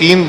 2-3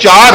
4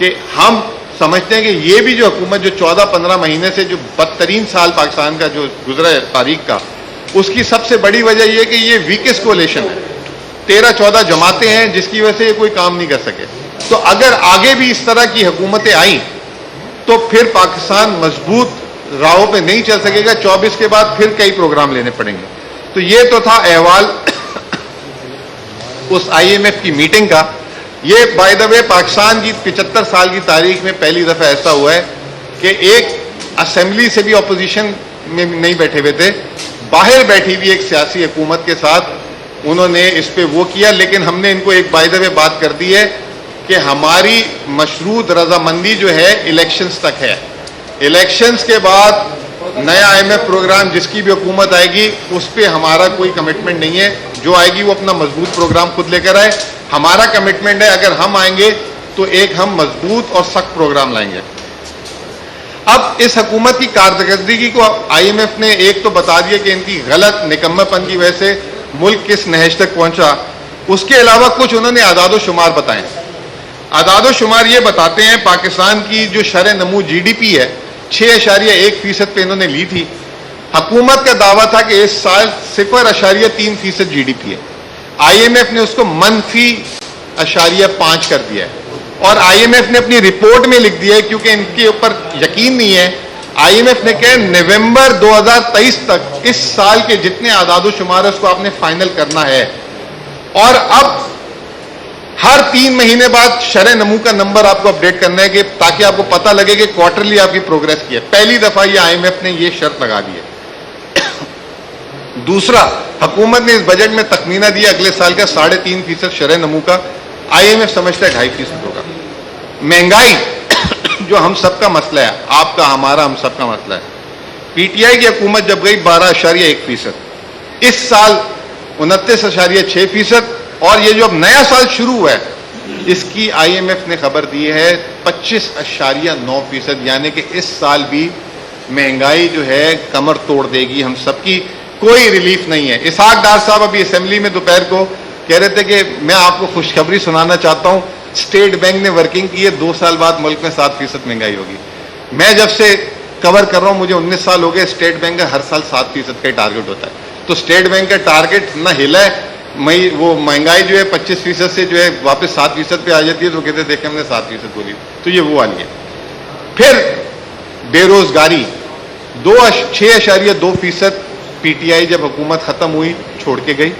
کہ ہم سمجھتے ہیں کہ یہ بھی جو حکومت جو 14-15 مہینے سے جو بدترین سال پاکستان کا جو گزرا ہے تاریخ کا، اس کی سب سے بڑی وجہ یہ کہ یہ ویکسٹ کولیشن ہے. 13-14 جماعتیں ہیں جس کی وجہ سے یہ کوئی کام نہیں کر سکے. تو اگر آگے بھی اس طرح کی حکومتیں آئیں تو پھر پاکستان مضبوط راہوں پہ نہیں چل سکے گا. 24 کے بعد پھر کئی پروگرام لینے پڑیں گے. تو یہ تو تھا احوال اس IMF کی میٹنگ کا. یہ بائی دا وے پاکستان کی 75 سال کی تاریخ میں پہلی دفعہ ایسا ہوا ہے کہ ایک اسمبلی سے بھی اپوزیشن میں نہیں بیٹھے ہوئے تھے، باہر بیٹھی ہوئی ایک سیاسی حکومت کے ساتھ انہوں نے اس پہ وہ کیا. لیکن ہم نے ان کو ایک بائی دا وے بات کر دی ہے کہ ہماری مشروط رضامندی جو ہے الیکشنز تک ہے. الیکشنز کے بعد نیا IMF پروگرام جس کی بھی حکومت آئے گی اس پہ ہمارا کوئی کمٹمنٹ نہیں ہے. جو آئے گی وہ اپنا مضبوط پروگرام خود لے کر آئے. ہمارا کمٹمنٹ ہے اگر ہم آئیں گے تو ایک ہم مضبوط اور سخت پروگرام لائیں گے. اب اس حکومت کی کارکردگی کو IMF نے ایک تو بتا دیا کہ ان کی غلط نکمہ پن کی وجہ سے ملک کس نہج تک پہنچا. اس کے علاوہ کچھ انہوں نے اعداد و شمار بتائے. اعداد و شمار یہ بتاتے ہیں پاکستان کی جو شرح نمو GDP ہے 6.1% پہ انہوں نے لی تھی. حکومت کا دعویٰ تھا کہ اس سال 0.3% GDP ہے. IMF نے اس کو -0.5 کر دیا ہے. اور IMF نے اپنی رپورٹ میں لکھ دیا ہے کیونکہ ان کے اوپر یقین نہیں ہے. IMF نے کہا نومبر 2023 تک اس سال کے جتنے اعداد و شمار ہے اس کو آپ نے فائنل کرنا ہے. اور اب ہر 3 مہینے بعد شرح نمو کا نمبر آپ کو اپڈیٹ کرنا ہے کہ تاکہ آپ کو پتہ لگے کہ کوارٹرلی آپ کی پروگرس کی ہے. پہلی دفعہ یہ IMF نے یہ شرط لگا دی ہے. دوسرا، حکومت نے اس بجٹ میں تخمینہ دیا اگلے سال کا 3.5% شرح نمو کا. IMF سمجھتا ہے 2.5% ہوگا. مہنگائی جو ہم سب کا مسئلہ ہے، آپ کا ہمارا ہم سب کا مسئلہ ہے. PTI کی حکومت جب گئی 12.1%، اس سال 29.6%، اور یہ جو اب نیا سال شروع ہوا ہے اس کی IMF نے خبر دی ہے 25.9%، یعنی کہ اس سال بھی مہنگائی جو ہے کمر توڑ دے گی ہم سب کی. کوئی ریلیف نہیں ہے. اسحاق ڈار صاحب ابھی اسمبلی میں دوپہر کو کہہ رہے تھے کہ میں آپ کو خوشخبری سنانا چاہتا ہوں، اسٹیٹ بینک نے ورکنگ کی ہے، 2 سال بعد ملک میں 7% مہنگائی ہوگی. میں جب سے کور کر رہا ہوں مجھے 19 سال ہو گئے، اسٹیٹ بینک کا ہر سال 7% کا ہی ٹارگٹ ہوتا ہے. تو اسٹیٹ بینک کا ٹارگٹ نہ ہلا ہے. وہ مہنگائی جو ہے 25% سے جو ہے واپس 7% پہ آ جاتی ہے تو کہتے دیکھیں ہم نے 7% بولی. تو یہ وہ والی ہے. پھر بے روزگاری 6.2% PTI جب حکومت ختم ہوئی چھوڑ کے گئی.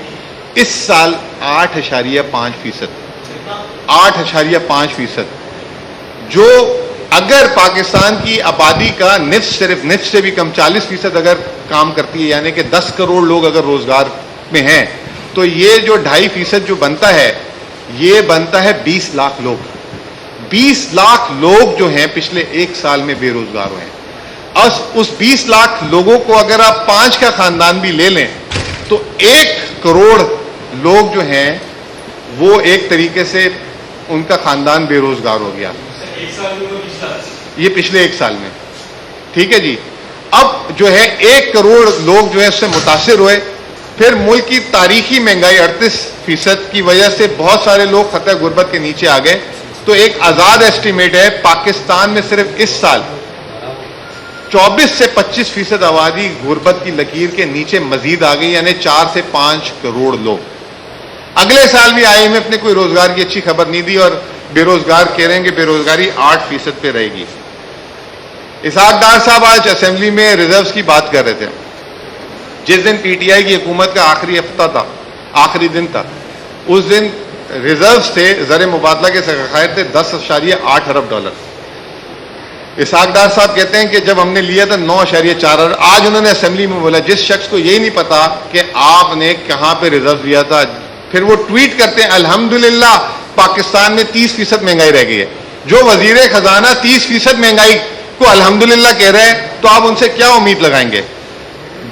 اس سال 8.5%، 8.5%، جو اگر پاکستان کی آبادی کا صرف نصف سے بھی کم 40% اگر کام کرتی ہے، یعنی کہ 10 کروڑ لوگ اگر روزگار میں ہیں، تو یہ جو 2.5% جو بنتا ہے یہ بنتا ہے 20 لاکھ لوگ. 20 لاکھ لوگ جو ہیں پچھلے 1 سال میں بے روزگار ہوئے ہیں. اس 20 لاکھ لوگوں کو اگر آپ 5 کا خاندان بھی لے لیں تو 1 کروڑ لوگ جو ہیں وہ ایک طریقے سے ان کا خاندان بے روزگار ہو گیا. یہ پچھلے 1 سال میں. ٹھیک ہے جی. اب جو ہے 1 کروڑ لوگ جو ہے اس سے متاثر ہوئے. پھر ملک کی تاریخی مہنگائی 38% کی وجہ سے بہت سارے لوگ خطۂ غربت کے نیچے آ گئے. تو ایک آزاد ایسٹیمیٹ ہے پاکستان میں صرف اس سال 24 سے 25% آبادی غربت کی لکیر کے نیچے مزید آ گئی، یعنی 4 سے 5 کروڑ لوگ. اگلے سال بھی IMF نے کوئی روزگار کی اچھی خبر نہیں دی اور بے روزگار کہہ رہے ہیں کہ بے روزگاری 8% پہ رہے گی. اسحاق ڈار صاحب آج اسمبلی میں ریزروز کی بات کر رہے تھے. جس دن PTI کی حکومت کا آخری ہفتہ تھا، آخری دن تھا، اس دن ریزروز تھے زر مبادلہ کے ذخائر تھے $10.8 ارب. اسحاق ڈار صاحب کہتے ہیں کہ جب ہم نے لیا تھا 9.4 ارب. آج انہوں نے اسمبلی میں بولا جس شخص کو یہی نہیں پتا کہ آپ نے کہاں پہ ریزرو لیا تھا، پھر وہ ٹویٹ کرتے ہیں الحمدللہ پاکستان میں 30% مہنگائی رہ گئی ہے. جو وزیر خزانہ 30% مہنگائی کو الحمدللہ کہہ رہے ہیں تو آپ ان سے کیا امید لگائیں گے؟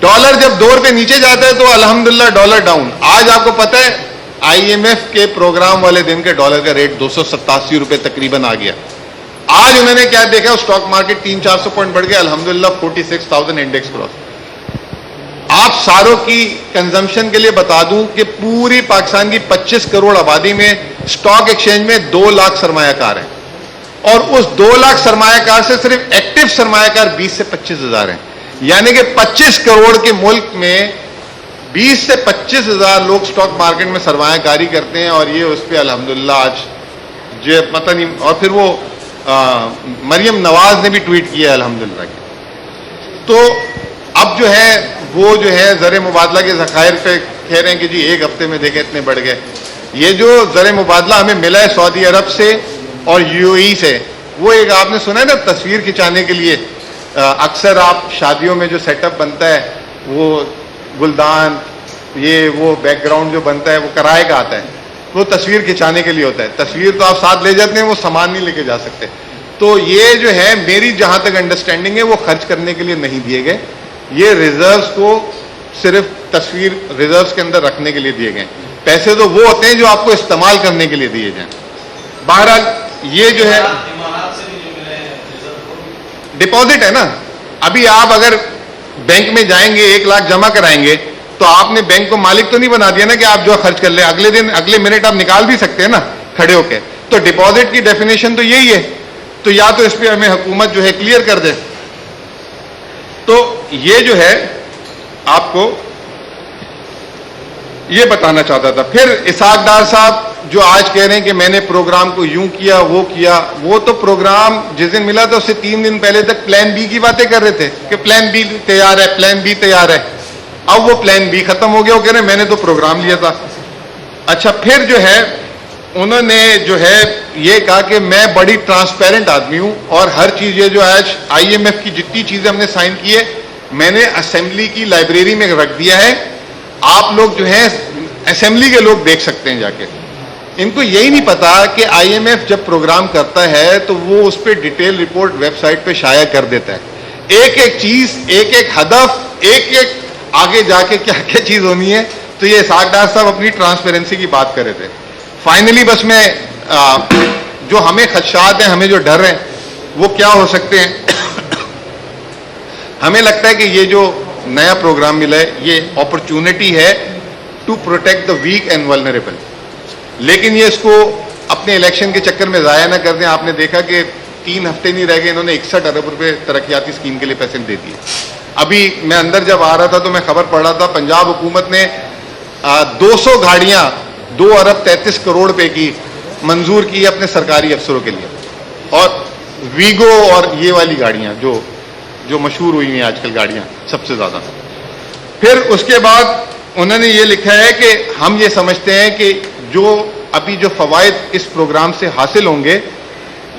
ڈالر جب 2 روپے نیچے جاتا ہے تو الحمدللہ ڈالر ڈاؤن. آج آپ کو پتہ ہے IMF کے پروگرام والے دن کے ڈالر کا ریٹ 287 روپے تقریباً آ گیا. آج انہوں نے کیا دیکھا، اسٹاک مارکیٹ 300-400 پوائنٹ بڑھ گیا، الحمدللہ 46,000 انڈیکس کراس. آپ ساروں کی کنزمپشن کے لیے بتا دوں کہ پوری پاکستان کی 25 کروڑ آبادی میں اسٹاک ایکسچینج میں 2 لاکھ سرمایہ کار ہیں. اور اس 2 لاکھ سرمایہ کار سے صرف ایکٹیو سرمایہ کار 20 سے 25 ہزار ہیں. یعنی کہ 25 کروڑ کے ملک میں 20 سے 25 ہزار لوگ سٹاک مارکیٹ میں سرمایہ کاری کرتے ہیں, اور یہ اس پہ الحمدللہ آج جو پتہ نہیں. اور پھر وہ مریم نواز نے بھی ٹویٹ کیا الحمدللہ کی. تو اب جو ہے وہ جو ہے زر مبادلہ کے ذخائر پہ کہہ رہے ہیں کہ جی 1 ہفتے میں دیکھیں اتنے بڑھ گئے. یہ جو زر مبادلہ ہمیں ملا ہے سعودی عرب سے اور UAE سے, وہ ایک آپ نے سنا ہے نا تصویر کھنچانے کے لیے. اکثر آپ شادیوں میں جو سیٹ اپ بنتا ہے وہ گلدان یہ وہ بیک گراؤنڈ جو بنتا ہے وہ کرائے کا آتا ہے, وہ تصویر کھنچانے کے لیے ہوتا ہے. تصویر تو آپ ساتھ لے جاتے ہیں, وہ سامان نہیں لے کے جا سکتے. تو یہ جو ہے میری جہاں تک انڈرسٹینڈنگ ہے وہ خرچ کرنے کے لیے نہیں دیے گئے, یہ ریزروز کو صرف تصویر ریزروز کے اندر رکھنے کے لیے دیے گئے. پیسے تو وہ ہوتے ہیں جو آپ کو استعمال کرنے کے لیے دیے جائیں. بہرحال یہ جو ہے ڈپازٹ ہے نا. ابھی آپ اگر بینک میں جائیں گے 1 لاکھ جمع کرائیں گے تو آپ نے بینک کو مالک تو نہیں بنا دیا نا کہ آپ جو خرچ کر لیں, اگلے دن اگلے منٹ آپ نکال بھی سکتے ہیں نا کھڑے ہو کے. تو ڈپازٹ کی ڈیفینیشن تو یہی ہے. تو یا تو اس پہ ہمیں حکومت جو ہے کلیئر کر دے. تو یہ جو ہے آپ کو یہ بتانا چاہتا تھا. پھر اسحاق ڈار صاحب جو آج کہہ رہے ہیں کہ میں نے پروگرام کو یوں کیا وہ کیا, وہ تو پروگرام جس دن ملا تھا اس سے 3 دن پہلے تک پلان بی کی باتیں کر رہے تھے کہ پلان بی تیار ہے, پلان بی تیار ہے. اب وہ پلان بی ختم ہو گیا, وہ کہہ رہے ہیں میں نے تو پروگرام لیا تھا. اچھا پھر جو ہے انہوں نے جو ہے یہ کہا کہ میں بڑی ٹرانسپیرنٹ آدمی ہوں اور ہر چیز یہ جو آج IMF کی جتنی چیزیں ہم نے سائن کی ہے میں نے اسمبلی کی لائبریری میں رکھ دیا ہے, آپ لوگ جو ہیں اسمبلی کے لوگ دیکھ سکتے ہیں جا کے. ان کو یہی نہیں پتا کہ IMF جب پروگرام کرتا ہے تو وہ اس پہ ڈیٹیل رپورٹ ویب سائٹ پہ شائع کر دیتا ہے. ایک ایک چیز, ایک ایک ہدف, ایک ایک آگے جا کے کیا کیا چیز ہونی ہے. تو یہ اسحاق ڈار صاحب اپنی ٹرانسپیرنسی کی بات کر رہے تھے. فائنلی بس میں جو ہمیں خدشات ہیں, ہمیں جو ڈر ہیں وہ کیا ہو سکتے ہیں. ہمیں لگتا ہے کہ یہ جو نیا پروگرام ملا ہے یہ اپرچونٹی ہے to protect the weak and vulnerable, لیکن یہ اس کو اپنے الیکشن کے چکر میں ضائع نہ کر دیں. آپ نے دیکھا کہ 3 ہفتے نہیں رہ گئے, انہوں نے 61 ارب روپے ترقیاتی اسکیم کے لیے پیسے دے دیے. ابھی میں اندر جب آ رہا تھا تو میں خبر پڑھ رہا تھا پنجاب حکومت نے 200 گاڑیاں 2 ارب 33 کروڑ روپے کی منظور کی اپنے سرکاری افسروں کے لیے, اور ویگو اور یہ والی گاڑیاں جو مشہور ہوئی ہیں آج کل گاڑیاں سب سے زیادہ. پھر اس کے بعد انہوں نے یہ لکھا ہے کہ ہم یہ سمجھتے ہیں کہ جو ابھی جو فوائد اس پروگرام سے حاصل ہوں گے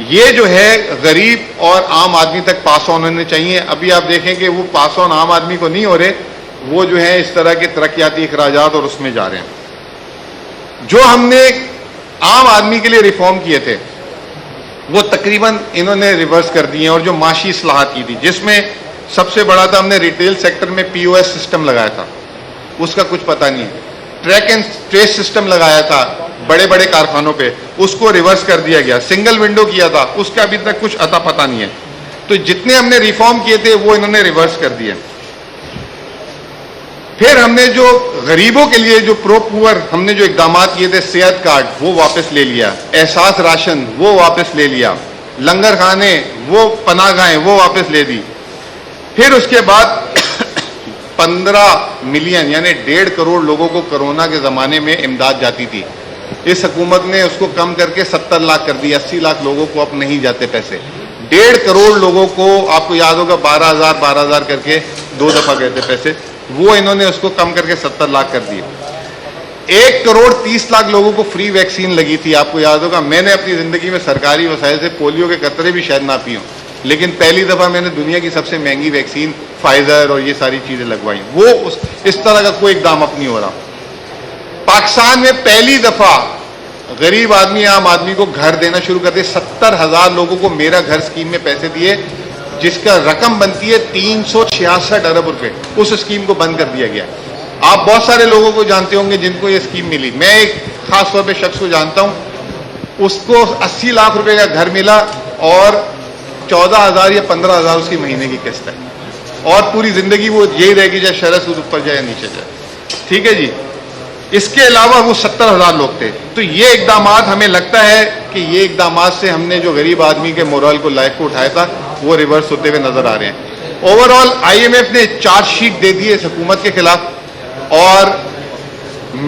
یہ جو ہے غریب اور عام آدمی تک پاس آن ہونے چاہیے. ابھی آپ دیکھیں کہ وہ پاس آن عام آدمی کو نہیں ہو رہے, وہ جو ہے اس طرح کے ترقیاتی اخراجات اور اس میں جا رہے ہیں. جو ہم نے عام آدمی کے لیے ریفارم کیے تھے وہ تقریباً انہوں نے ریورس کر دیے, اور جو معاشی اصلاحات کی تھی جس میں سب سے بڑا تھا ہم نے ریٹیل سیکٹر میں POS سسٹم لگایا تھا, اس کا کچھ پتہ نہیں. ٹریک اینڈ ٹریس سسٹم لگایا تھا بڑے بڑے کارخانوں پہ, اس کو ریورس کر دیا گیا. سنگل ونڈو کیا تھا, اس کا ابھی تک کچھ اتا پتہ نہیں ہے. تو جتنے ہم نے ریفارم کیے تھے وہ انہوں نے ریورس کر دیے. پھر ہم نے جو غریبوں کے لیے جو پرو پور ہم نے جو اقدامات کیے تھے, صحت کارڈ وہ واپس لے لیا, احساس راشن وہ واپس لے لیا, لنگر خانے وہ پناہ گاہیں وہ واپس لے دی. پھر اس کے بعد 15 ملین یعنی 1.5 کروڑ لوگوں کو کرونا کے زمانے میں امداد جاتی تھی, اس حکومت نے اس کو کم کر کے 70 لاکھ کر دی. 80 لاکھ لوگوں کو اب نہیں جاتے پیسے. 1.5 کروڑ لوگوں کو, آپ کو یاد ہوگا 12,000 کر کے 2 دفعہ گئے تھے پیسے, وہ انہوں نے اس کو کم کر کے 70 لاکھ کر دیے. 1 کروڑ 30 لاکھ لوگوں کو فری ویکسین لگی تھی, آپ کو یاد ہوگا. میں نے اپنی زندگی میں سرکاری وسائل سے پولیو کے قطرے بھی شاید نہ پی ہوں, لیکن پہلی دفعہ میں نے دنیا کی سب سے مہنگی ویکسین فائزر اور یہ ساری چیزیں لگوائی. وہ اس طرح کا کوئی اقدام اب نہیں ہو رہا. پاکستان میں پہلی دفعہ غریب آدمی عام آدمی کو گھر دینا شروع کر دے. 70,000 لوگوں کو میرا گھر اسکیم میں پیسے دیے, جس کا رقم بنتی ہے 366 ارب روپے. اس اسکیم کو بند کر دیا گیا. آپ بہت سارے لوگوں کو جانتے ہوں گے جن کو یہ اسکیم ملی. میں ایک خاص طور پہ شخص کو جانتا ہوں, اس کو 80 لاکھ روپے کا گھر ملا اور 14,000 یا 15,000 اس کی مہینے کی قسط ہے, اور پوری زندگی وہ یہی رہے گی چاہے شرح سود اوپر جائے یا نیچے جائے. ٹھیک ہے جی. اس کے علاوہ وہ 70,000 لوگ تھے. تو یہ اقدامات ہمیں لگتا ہے کہ یہ اقدامات سے ہم نے جو غریب آدمی کے مورل کو لائف کو اٹھایا تھا وہ ریورس ہوتے ہوئے نظر آ رہے ہیں. اوور آل IMF نے چارج شیٹ دے دی ہے اس حکومت کے خلاف, اور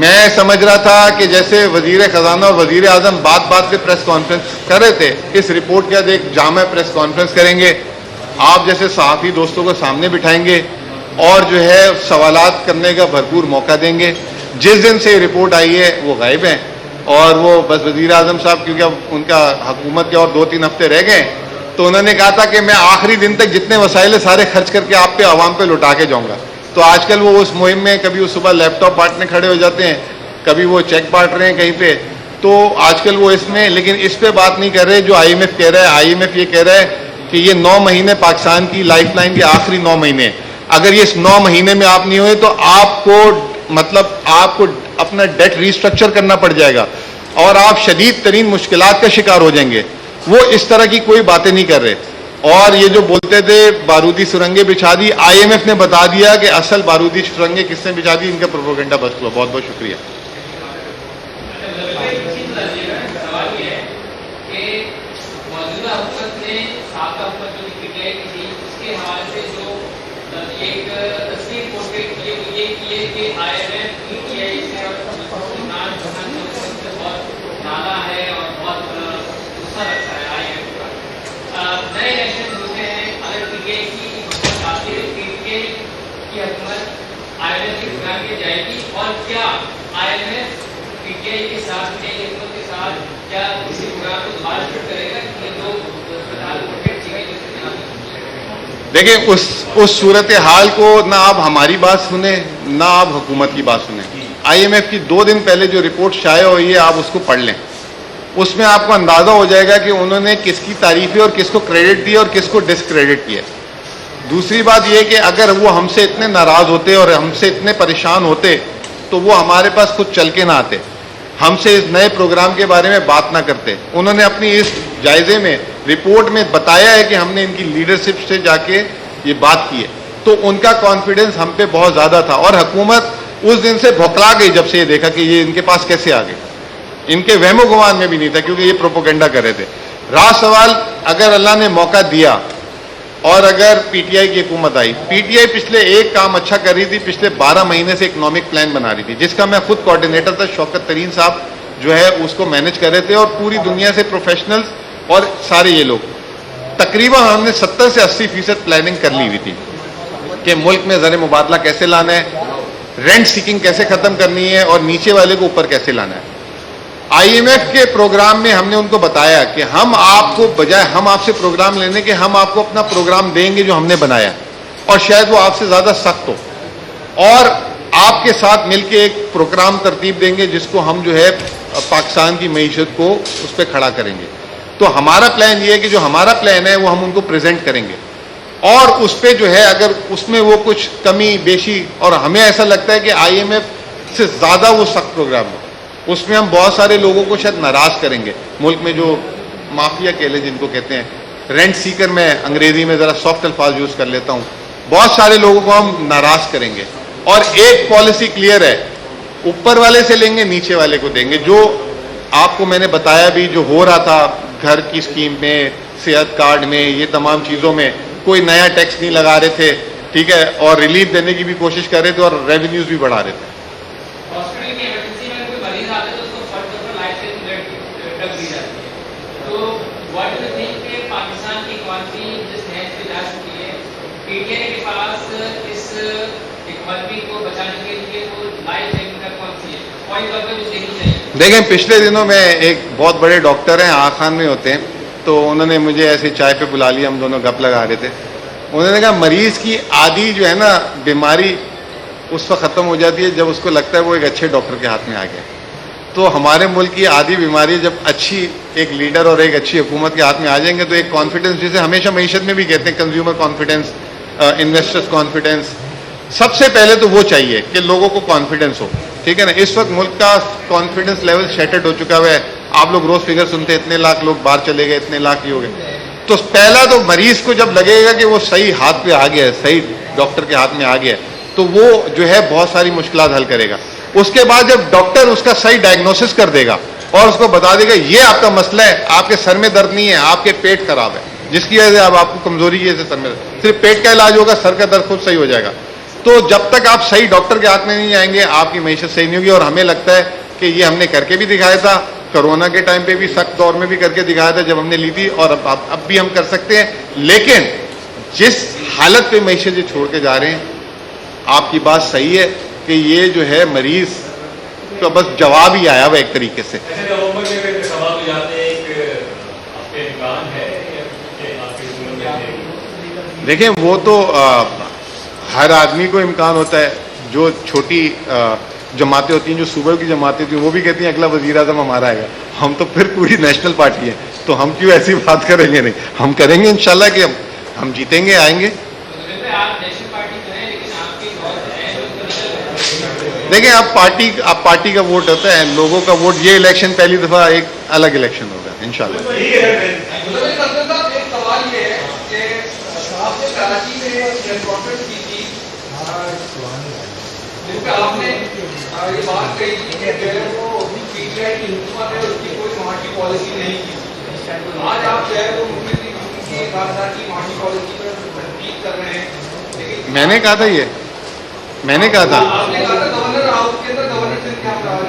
میں سمجھ رہا تھا کہ جیسے وزیر خزانہ اور وزیر اعظم بات بات پہ پریس کانفرنس کر رہے تھے, اس رپورٹ کے بعد ایک جامع پریس کانفرنس کریں گے, آپ جیسے صحافی دوستوں کو سامنے بٹھائیں گے اور جو ہے سوالات کرنے کا بھرپور موقع دیں گے. جس دن سے یہ رپورٹ آئی ہے وہ غائب ہیں, اور وہ بس وزیر اعظم صاحب کیونکہ اب ان کا حکومت کے اور 2-3 ہفتے رہ گئے, تو انہوں نے کہا تھا کہ میں آخری دن تک جتنے وسائل سارے خرچ کر کے آپ پہ عوام پہ لوٹا کے جاؤں گا. تو آج کل وہ اس مہم میں کبھی وہ صبح لیپ ٹاپ بانٹنے کھڑے ہو جاتے ہیں, کبھی وہ چیک بانٹ رہے ہیں کہیں پہ, تو آج کل وہ اس میں, لیکن اس پہ بات نہیں کر رہے جو IMF کہہ رہا ہے. IMF یہ کہہ رہا ہے کہ یہ 9 مہینے پاکستان کی لائف لائن کے آخری 9 مہینے, اگر یہ اس 9 مہینے میں آپ نہیں ہوئے تو آپ کو اپنا ڈیٹ ریسٹرکچر کرنا پڑ جائے گا اور آپ شدید ترین مشکلات کا شکار ہو جائیں گے. وہ اس طرح کی کوئی باتیں نہیں کر رہے. اور یہ جو بولتے تھے بارودی سرنگیں بچھا دی, IMF نے بتا دیا کہ اصل بارودی سرنگیں کس نے بچھا دی, ان کا پروپیگنڈا بس ہوا. بہت بہت شکریہ. دیکھیں اس صورتحال کو نہ آپ ہماری بات سنیں نہ آپ حکومت کی بات سنیں. IMF کی 2 دن پہلے جو رپورٹ شائع ہوئی ہے آپ اس کو پڑھ لیں, اس میں آپ کو اندازہ ہو جائے گا کہ انہوں نے کس کی تعریفیں اور کس کو کریڈٹ دیا اور کس کو ڈسکریڈٹ کیا. دوسری بات یہ کہ اگر وہ ہم سے اتنے ناراض ہوتے اور ہم سے اتنے پریشان ہوتے تو وہ ہمارے پاس خود چل کے نہ آتے, ہم سے اس نئے پروگرام کے بارے میں بات نہ کرتے. انہوں نے اپنی اس جائزے میں رپورٹ میں بتایا ہے کہ ہم نے ان کی لیڈرشپ سے جا کے یہ بات کی ہے, تو ان کا کانفیڈنس ہم پہ بہت زیادہ تھا. اور حکومت اس دن سے بھوکلا گئی جب سے یہ دیکھا کہ یہ ان کے پاس کیسے آ گئے. ان کے وہم و گمان میں بھی نہیں تھا کیونکہ یہ پروپیگنڈا کر رہے تھے. رہا سوال, اگر اللہ نے موقع دیا اور اگر PTI کی حکومت آئی, PTI پچھلے ایک کام اچھا کر رہی تھی, پچھلے 12 مہینے سے اکنامک پلان بنا رہی تھی جس کا میں خود کوآرڈینیٹر تھا. شوکت ترین صاحب جو ہے اس کو مینج کر رہے تھے, اور پوری دنیا سے پروفیشنلز اور سارے یہ لوگ, تقریباً ہم نے 70 سے 80% پلاننگ کر لی ہوئی تھی کہ ملک میں زر مبادلہ کیسے لانا ہے, رینٹ سیکنگ کیسے ختم کرنی ہے, اور نیچے والے کو اوپر کیسے لانا ہے. IMF کے پروگرام میں ہم نے ان کو بتایا کہ ہم آپ کو بجائے ہم آپ سے پروگرام لینے کے, ہم آپ کو اپنا پروگرام دیں گے جو ہم نے بنایا, اور شاید وہ آپ سے زیادہ سخت ہو, اور آپ کے ساتھ مل کے ایک پروگرام ترتیب دیں گے جس کو ہم جو ہے پاکستان کی معیشت کو اس پہ کھڑا کریں گے. تو ہمارا پلان یہ ہے کہ جو ہمارا پلان ہے وہ ہم ان کو پریزنٹ کریں گے, اور اس پہ جو ہے اگر اس میں وہ کچھ کمی بیشی, اور ہمیں ایسا لگتا ہے کہ IMF سے زیادہ وہ سخت پروگرام ہو, اس میں ہم بہت سارے لوگوں کو شاید ناراض کریں گے. ملک میں جو مافیا کہلے جن کو کہتے ہیں, رینٹ سیکر, میں انگریزی میں ذرا سافٹ الفاظ یوز کر لیتا ہوں, بہت سارے لوگوں کو ہم ناراض کریں گے. اور ایک پالیسی کلیئر ہے, اوپر والے سے لیں گے نیچے والے کو دیں گے. جو آپ کو میں نے بتایا بھی جو ہو رہا تھا گھر کی اسکیم میں, صحت کارڈ میں, یہ تمام چیزوں میں کوئی نیا ٹیکس نہیں لگا رہے تھے, ٹھیک ہے, اور ریلیف دینے کی بھی کوشش کر رہے تھے اور ریونیوز بھی بڑھا رہے تھے. دیکھیں پچھلے دنوں میں ایک بہت بڑے ڈاکٹر ہیں, آغا خان میں ہوتے ہیں, تو انہوں نے مجھے ایسے چائے پہ بلا لیا, ہم دونوں گپ لگا رہے تھے. انہوں نے کہا مریض کی آدھی جو ہے نا بیماری اس وقت ختم ہو جاتی ہے جب اس کو لگتا ہے وہ ایک اچھے ڈاکٹر کے ہاتھ میں آ گیا. تو ہمارے ملک کی آدھی بیماری جب اچھی ایک لیڈر اور ایک اچھی حکومت کے ہاتھ میں آ جائیں گے تو ایک کانفیڈنس, جسے ہمیشہ معیشت میں بھی کہتے ہیں کنزیومر کانفیڈنس, انویسٹرز کانفیڈنس, سب سے پہلے تو وہ چاہیے کہ لوگوں کو کانفیڈنس ہو, ٹھیک ہے نا. اس وقت ملک کا کانفیڈنس لیول شیٹرڈ ہو چکا ہوا ہے. آپ لوگ روز فگر سنتے ہیں اتنے لاکھ لوگ باہر چلے گئے, اتنے لاکھ ہی ہو گئے. تو پہلا تو مریض کو جب لگے گا کہ وہ صحیح ہاتھ پہ آ گیا ہے, صحیح ڈاکٹر کے ہاتھ میں آ گیا ہے, تو وہ جو ہے بہت ساری مشکلات حل کرے گا. اس کے بعد جب ڈاکٹر اس کا صحیح ڈائگنوسس کر دے گا اور اس کو بتا دے گا یہ آپ کا مسئلہ ہے, آپ کے سر میں درد نہیں ہے, آپ کے پیٹ خراب ہے, جس کی وجہ سے اب آپ کو کمزوری کی وجہ سے سر میں درد, صرف پیٹ کا علاج ہوگا, سر کا درد خود صحیح ہو جائے گا. تو جب تک آپ صحیح ڈاکٹر کے ہاتھ میں نہیں جائیں گے آپ کی معیشت صحیح نہیں ہوگی. اور ہمیں لگتا ہے کہ یہ ہم نے کر کے بھی دکھایا تھا, کرونا کے ٹائم پہ بھی سخت دور میں بھی کر کے دکھایا تھا جب ہم نے لی تھی, اور اب بھی ہم کر سکتے ہیں. لیکن جس حالت پہ معیشت یہ چھوڑ کے جا رہے ہیں, آپ کی بات صحیح ہے کہ یہ جو ہے مریض کا بس جواب ہی آیا ہوا ایک طریقے سے. دیکھیں وہ تو ہر آدمی کو امکان ہوتا ہے. جو چھوٹی جماعتیں ہوتی ہیں, جو صوبے کی جماعتیں ہوتی ہیں, وہ بھی کہتی ہیں اگلا وزیر اعظم ہمارا آئے گا. ہم تو پھر پوری نیشنل پارٹی ہے, تو ہم کیوں ایسی بات کریں گے؟ نہیں, ہم کریں گے انشاءاللہ کہ ہم جیتیں گے, آئیں گے. دیکھیں آپ پارٹی کا ووٹ ہوتا ہے, لوگوں کا ووٹ. یہ الیکشن پہلی دفعہ ایک الگ الیکشن ہوگا انشاءاللہ. آپ نے یہ بات کہی تھی کہ پی ٹی آئی کی حکومت ہے, اس کی کوئی معاشی پالیسی نہیں کی. آج آپ جو ہے وہ کی معاشی پالیسی پر تنقید کر رہے ہیں. میں نے کہا تھا میں نے کہا تھا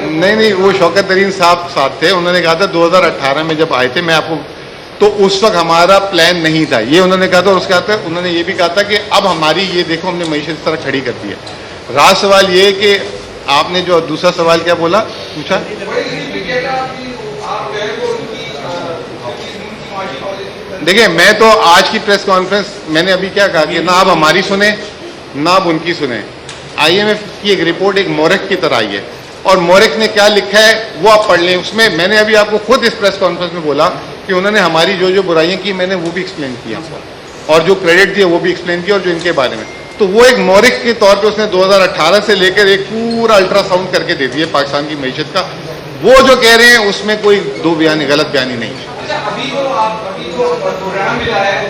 نہیں, وہ شوکت ترین صاحب ساتھ تھے. انہوں نے کہا تھا 2018 میں جب آئے تھے, میں آپ کو, تو اس وقت ہمارا پلان نہیں تھا یہ. انہوں نے کہا تھا, اور اس کے بعد انہوں نے یہ بھی کہا تھا کہ اب ہماری یہ دیکھو ہم نے معیشت اس طرح کھڑی کر دی ہے. رات سوال یہ کہ آپ نے جو دوسرا سوال کیا بولا پوچھا, دیکھیں میں تو آج کی پریس کانفرنس میں نے ابھی کیا کہا کہ نہ آپ ہماری سنیں نہ آپ ان کی سنیں. آئی ایم ایف کی ایک رپورٹ ایک مورخ کی طرح آئی ہے, اور مورخ نے کیا لکھا ہے وہ آپ پڑھ لیں. اس میں نے ابھی آپ کو خود اس پریس کانفرنس میں بولا کہ انہوں نے ہماری جو برائیاں کی میں نے وہ بھی ایکسپلین کیا, اور جو کریڈٹ دیا وہ بھی ایکسپلین کیا, اور جو ان کے بارے میں. تو وہ ایک مورخ کے طور پہ اس نے 2018 سے لے کر ایک پورا الٹرا ساؤنڈ کر کے دے دیا پاکستان کی معیشت کا. وہ جو کہہ رہے ہیں اس میں کوئی دو بیانی غلط بیانی نہیں. ابھی تو پروگرام ملا ہے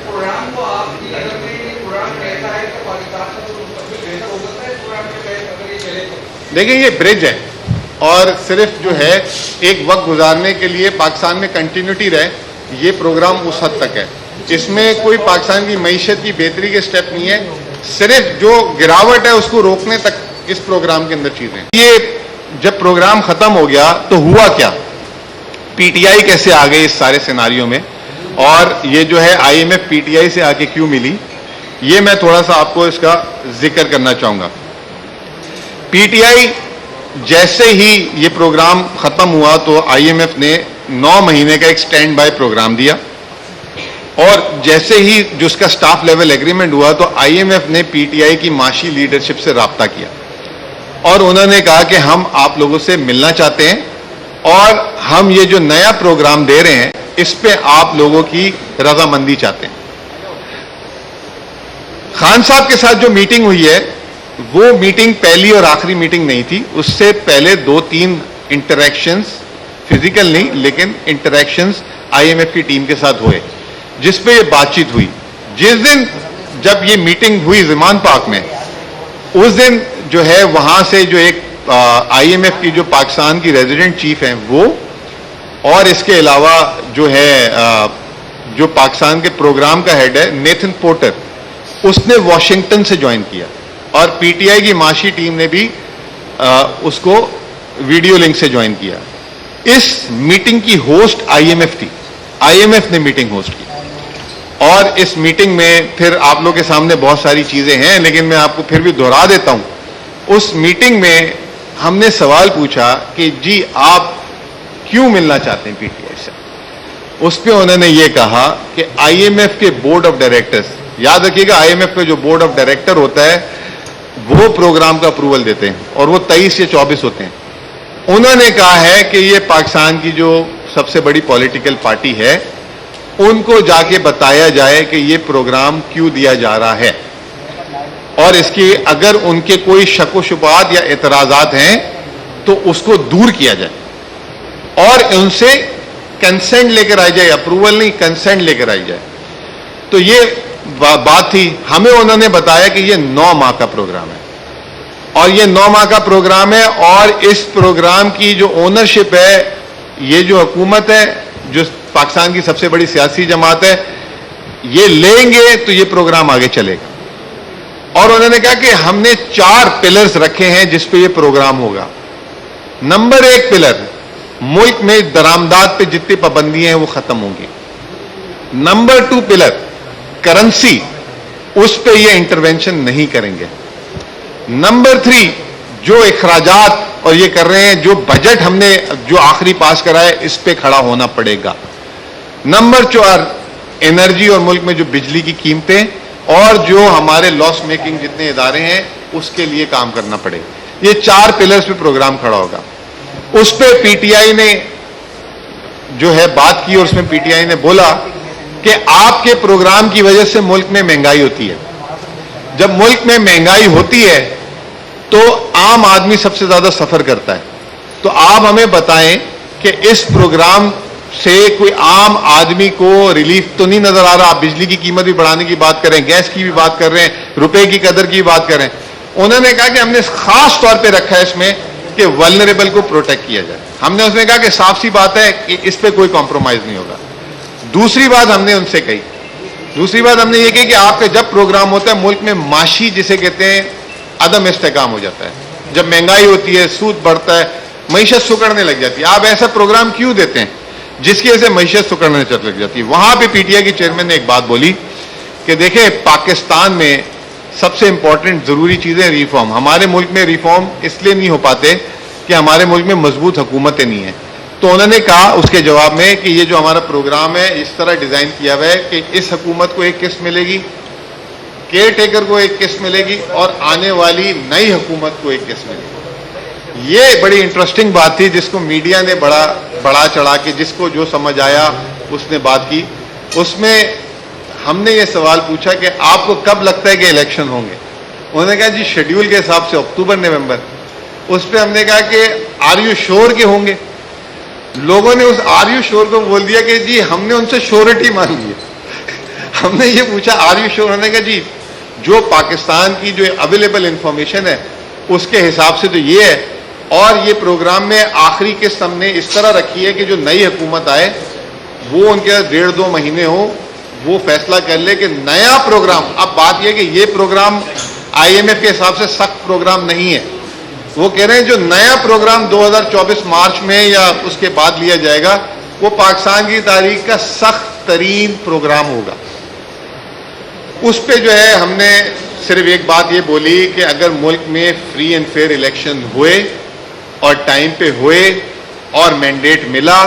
پروگرام کو آپ کی نظر میں پروگرام کیسا ہے کہ پاکستان کا بہتر ہو سکتا ہے پروگرام میں چلے تو؟ دیکھیں یہ برج ہے, اور صرف جو ہے ایک وقت گزارنے کے لیے پاکستان میں کنٹینیوٹی رہے, یہ پروگرام اس حد تک ہے. اس میں کوئی پاکستان کی معیشت کی بہتری کے سٹیپ نہیں ہے, صرف جو گراوٹ ہے اس کو روکنے تک اس پروگرام کے اندر چیزیں. یہ جب پروگرام ختم ہو گیا تو ہوا کیا, پی ٹی آئی کیسے آ گئی اس سارے سیناریوں میں, اور یہ جو ہے I M F P T I سے آ کے کیوں ملی, یہ میں تھوڑا سا آپ کو اس کا ذکر کرنا چاہوں گا. پی ٹی آئی جیسے ہی یہ پروگرام ختم ہوا تو آئی ایم ایف نے 9 مہینے کا ایک سٹینڈ بائی پروگرام دیا, اور جیسے ہی جو اس کا سٹاف لیول ایگریمنٹ ہوا تو آئی ایم ایف نے پی ٹی آئی کی معاشی لیڈرشپ سے رابطہ کیا, اور انہوں نے کہا کہ ہم آپ لوگوں سے ملنا چاہتے ہیں, اور ہم یہ جو نیا پروگرام دے رہے ہیں اس پہ آپ لوگوں کی رضامندی چاہتے ہیں. خان صاحب کے ساتھ جو میٹنگ ہوئی ہے وہ میٹنگ پہلی اور آخری میٹنگ نہیں تھی, اس سے پہلے 2-3 انٹریکشنز, فزیکل نہیں لیکن انٹریکشنز آئی ایم ایف کی ٹیم کے ساتھ ہوئے, جس پہ یہ بات چیت ہوئی. جس دن جب یہ میٹنگ ہوئی زمان پاک میں, اس دن جو ہے وہاں سے جو ایک آئی ایم ایف کی جو پاکستان کی ریزیڈنٹ چیف ہیں وہ, اور اس کے علاوہ جو ہے جو پاکستان کے پروگرام کا ہیڈ ہے نیتھن پورٹر, اس نے واشنگٹن سے جوائن کیا, اور پی ٹی آئی کی معاشی ٹیم نے بھی اس کو ویڈیو لنک سے جوائن کیا. اس میٹنگ کی ہوسٹ آئی ایم ایف تھی, آئی ایم ایف نے میٹنگ ہوسٹ کی, اور اس میٹنگ میں پھر آپ لوگ کے سامنے بہت ساری چیزیں ہیں لیکن میں آپ کو پھر بھی دہرا دیتا ہوں. اس میٹنگ میں ہم نے سوال پوچھا کہ جی آپ کیوں ملنا چاہتے ہیں پی ٹی آئی سے. اس پہ انہوں نے یہ کہا کہ آئی ایم ایف کے بورڈ آف ڈائریکٹرز, یاد رکھیے گا آئی ایم ایف کا جو بورڈ آف ڈائریکٹر ہوتا ہے وہ پروگرام کا اپروول دیتے ہیں, اور وہ 23 یا 24 ہوتے ہیں. انہوں نے کہا ہے کہ یہ پاکستان کی جو سب سے بڑی پولیٹیکل پارٹی ہے ان کو جا کے بتایا جائے کہ یہ پروگرام کیوں دیا جا رہا ہے, اور اس کی اگر ان کے کوئی شک و شبہات یا اعتراضات ہیں تو اس کو دور کیا جائے, اور ان سے کنسنٹ لے کر آئی جائے, اپروول نہیں کنسنٹ لے کر آئی جائے. تو یہ بات تھی. ہمیں انہوں نے بتایا کہ یہ 9 ماہ کا پروگرام ہے, اور یہ 9 ماہ کا پروگرام ہے, اور اس پروگرام کی جو اونرشپ ہے یہ جو حکومت ہے, جو پاکستان کی سب سے بڑی سیاسی جماعت ہے, یہ لیں گے تو یہ پروگرام آگے چلے گا. اور انہوں نے کہا کہ ہم نے 4 پلرز رکھے ہیں جس پہ یہ پروگرام ہوگا. نمبر 1 پلر, ملک میں درآمدات پہ جتنی پابندیاں ہیں وہ ختم ہوں گی. نمبر 2 پلر, کرنسی, اس پہ یہ انٹرونشن نہیں کریں گے. نمبر 3, جو اخراجات اور یہ کر رہے ہیں, جو بجٹ ہم نے جو آخری پاس کرا ہے اس پہ کھڑا ہونا پڑے گا. نمبر 4, انرجی اور ملک میں جو بجلی کی قیمتیں اور جو ہمارے لاس میکنگ جتنے ادارے ہیں اس کے لیے کام کرنا پڑے گا. یہ 4 پلرز پہ پروگرام کھڑا ہوگا. اس پہ پی ٹی آئی نے جو ہے بات کی, اور اس میں پی ٹی آئی نے بولا کہ آپ کے پروگرام کی وجہ سے ملک میں مہنگائی ہوتی ہے. جب ملک میں مہنگائی ہوتی ہے تو عام آدمی سب سے زیادہ سفر کرتا ہے. تو آپ ہمیں بتائیں کہ اس پروگرام سے کوئی عام آدمی کو ریلیف تو نہیں نظر آ رہا؟ آپ بجلی کی قیمت بھی بڑھانے کی بات کریں, گیس کی بھی بات کر رہے ہیں, روپے کی قدر کی بات کریں. انہوں نے کہا کہ ہم نے خاص طور پہ رکھا ہے اس میں کہ ولنریبل کو پروٹیکٹ کیا جائے. ہم نے اس نے کہا کہ صاف سی بات ہے کہ اس پہ کوئی کمپرومائز نہیں ہوگا. دوسری بات ہم نے ان سے کہی, دوسری بات ہم نے یہ کہی کہ آپ کا جب پروگرام ہوتا ہے ملک میں معاشی جسے کہتے ہیں عدم استحکام ہو جاتا ہے. جب مہنگائی ہوتی ہے, سود بڑھتا ہے, معیشت سکڑنے لگ جاتی ہے. آپ ایسا پروگرام کیوں دیتے ہیں جس کی وجہ سے معیشت سکڑنے لگ جاتی ہے؟ وہاں پہ پی ٹی آئی کے چیئرمین نے ایک بات بولی کہ دیکھیں پاکستان میں سب سے امپورٹنٹ ضروری چیزیں ریفارم. ہمارے ملک میں ریفارم اس لیے نہیں ہو پاتے کہ ہمارے ملک میں مضبوط حکومتیں نہیں ہیں. تو انہوں نے کہا اس کے جواب میں کہ یہ جو ہمارا پروگرام ہے اس طرح ڈیزائن کیا ہوا ہے کہ اس حکومت کو ایک قسط ملے گی, کیئر ٹیکر کو ایک قسط ملے گی, اور آنے والی نئی حکومت کو ایک قسط ملے گی. یہ بڑی انٹرسٹنگ بات تھی جس کو میڈیا نے بڑا چڑھا کے جس کو جو سمجھ آیا اس نے بات کی. اس میں ہم نے یہ سوال پوچھا کہ آپ کو کب لگتا ہے کہ الیکشن ہوں گے؟ انہوں نے کہا جی شیڈیول کے حساب سے اکتوبر نومبر. اس پہ ہم نے کہا کہ آر یو شور کے ہوں گے؟ لوگوں نے اس آر یو شور کو بول دیا کہ جی ہم نے ان سے شورٹی مانگی ہے. ہم نے یہ پوچھا آر یو شور؟ انہوں نے کہا جی جو پاکستان کی جو اویلیبل انفارمیشن ہے اس کے حساب سے تو یہ ہے, اور یہ پروگرام میں آخری قسط ہم نے اس طرح رکھی ہے کہ جو نئی حکومت آئے وہ ان کے 1.5-2 مہینے ہو, وہ فیصلہ کر لے کہ نیا پروگرام. اب بات یہ کہ یہ پروگرام آئی ایم ایف کے حساب سے سخت پروگرام نہیں ہے. وہ کہہ رہے ہیں جو نیا پروگرام 2024 مارچ میں یا اس کے بعد لیا جائے گا وہ پاکستان کی تاریخ کا سخت ترین پروگرام ہوگا. اس پہ جو ہے ہم نے صرف ایک بات یہ بولی کہ اگر ملک میں فری اینڈ فیئر الیکشن ہوئے اور ٹائم پہ ہوئے اور مینڈیٹ ملا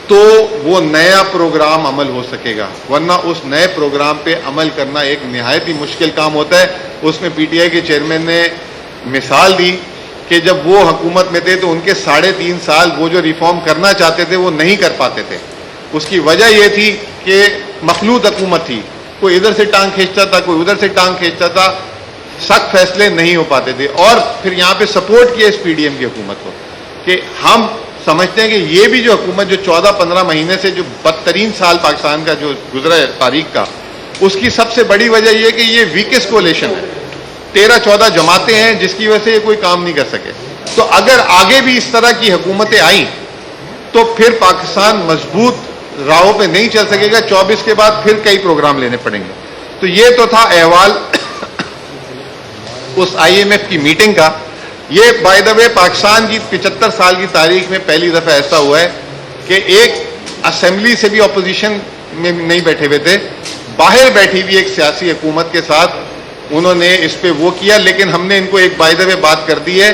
تو وہ نیا پروگرام عمل ہو سکے گا, ورنہ اس نئے پروگرام پہ عمل کرنا ایک نہایت ہی مشکل کام ہوتا ہے. اس میں پی ٹی آئی کے چیئرمین نے مثال دی کہ جب وہ حکومت میں تھے تو ان کے 3.5 سال وہ جو ریفارم کرنا چاہتے تھے وہ نہیں کر پاتے تھے. اس کی وجہ یہ تھی کہ مخلوط حکومت تھی, کوئی ادھر سے ٹانگ کھینچتا تھا, کوئی ادھر سے ٹانگ کھینچتا تھا, سخت فیصلے نہیں ہو پاتے تھے. اور پھر یہاں پہ سپورٹ کیا اس پی ڈی ایم کی حکومت کو کہ ہم سمجھتے ہیں کہ یہ بھی جو حکومت جو 14-15 مہینے سے جو بدترین سال پاکستان کا جو گزرا ہے تاریخ کا, اس کی سب سے بڑی وجہ یہ کہ یہ ویکسٹ کولیشن ہے. 13-14 جماعتیں ہیں جس کی وجہ سے یہ کوئی کام نہیں کر سکے. تو اگر آگے بھی اس طرح کی حکومتیں آئیں تو پھر پاکستان مضبوط راہوں پہ نہیں چل سکے گا. 24 کے بعد پھر کئی پروگرام لینے پڑیں گے. تو یہ تو تھا احوال اس آئی ایم ایف کی میٹنگ کا. یہ بائی دا وے پاکستان کی 75 سال کی تاریخ میں پہلی دفعہ ایسا ہوا ہے کہ ایک اسمبلی سے بھی اپوزیشن میں نہیں بیٹھے ہوئے تھے, باہر بیٹھی ہوئی ایک سیاسی حکومت کے ساتھ انہوں نے اس پہ وہ کیا. لیکن ہم نے ان کو ایک بائی دا وے بات کر دی ہے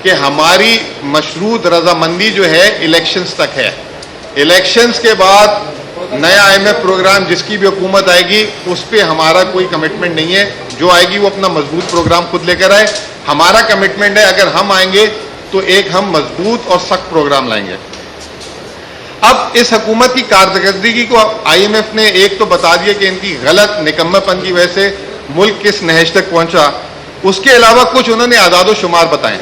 کہ ہماری مشروط رضامندی جو ہے الیکشنز تک ہے. الیکشنز کے بعد نیا آئی ایم ایف پروگرام جس کی بھی حکومت آئے گی اس پہ ہمارا کوئی کمٹمنٹ نہیں ہے. جو آئے گی وہ اپنا مضبوط پروگرام خود لے کر آئے. ہمارا کمٹمنٹ ہے اگر ہم آئیں گے تو ایک ہم مضبوط اور سخت پروگرام لائیں گے. اب اس حکومت کی کارکردگی کو آئی ایم ایف نے ایک تو بتا دیا کہ ان کی غلط نکمہ پن کی وجہ سے ملک کس نہج تک پہنچا. اس کے علاوہ کچھ انہوں نے اعداد و شمار بتائے.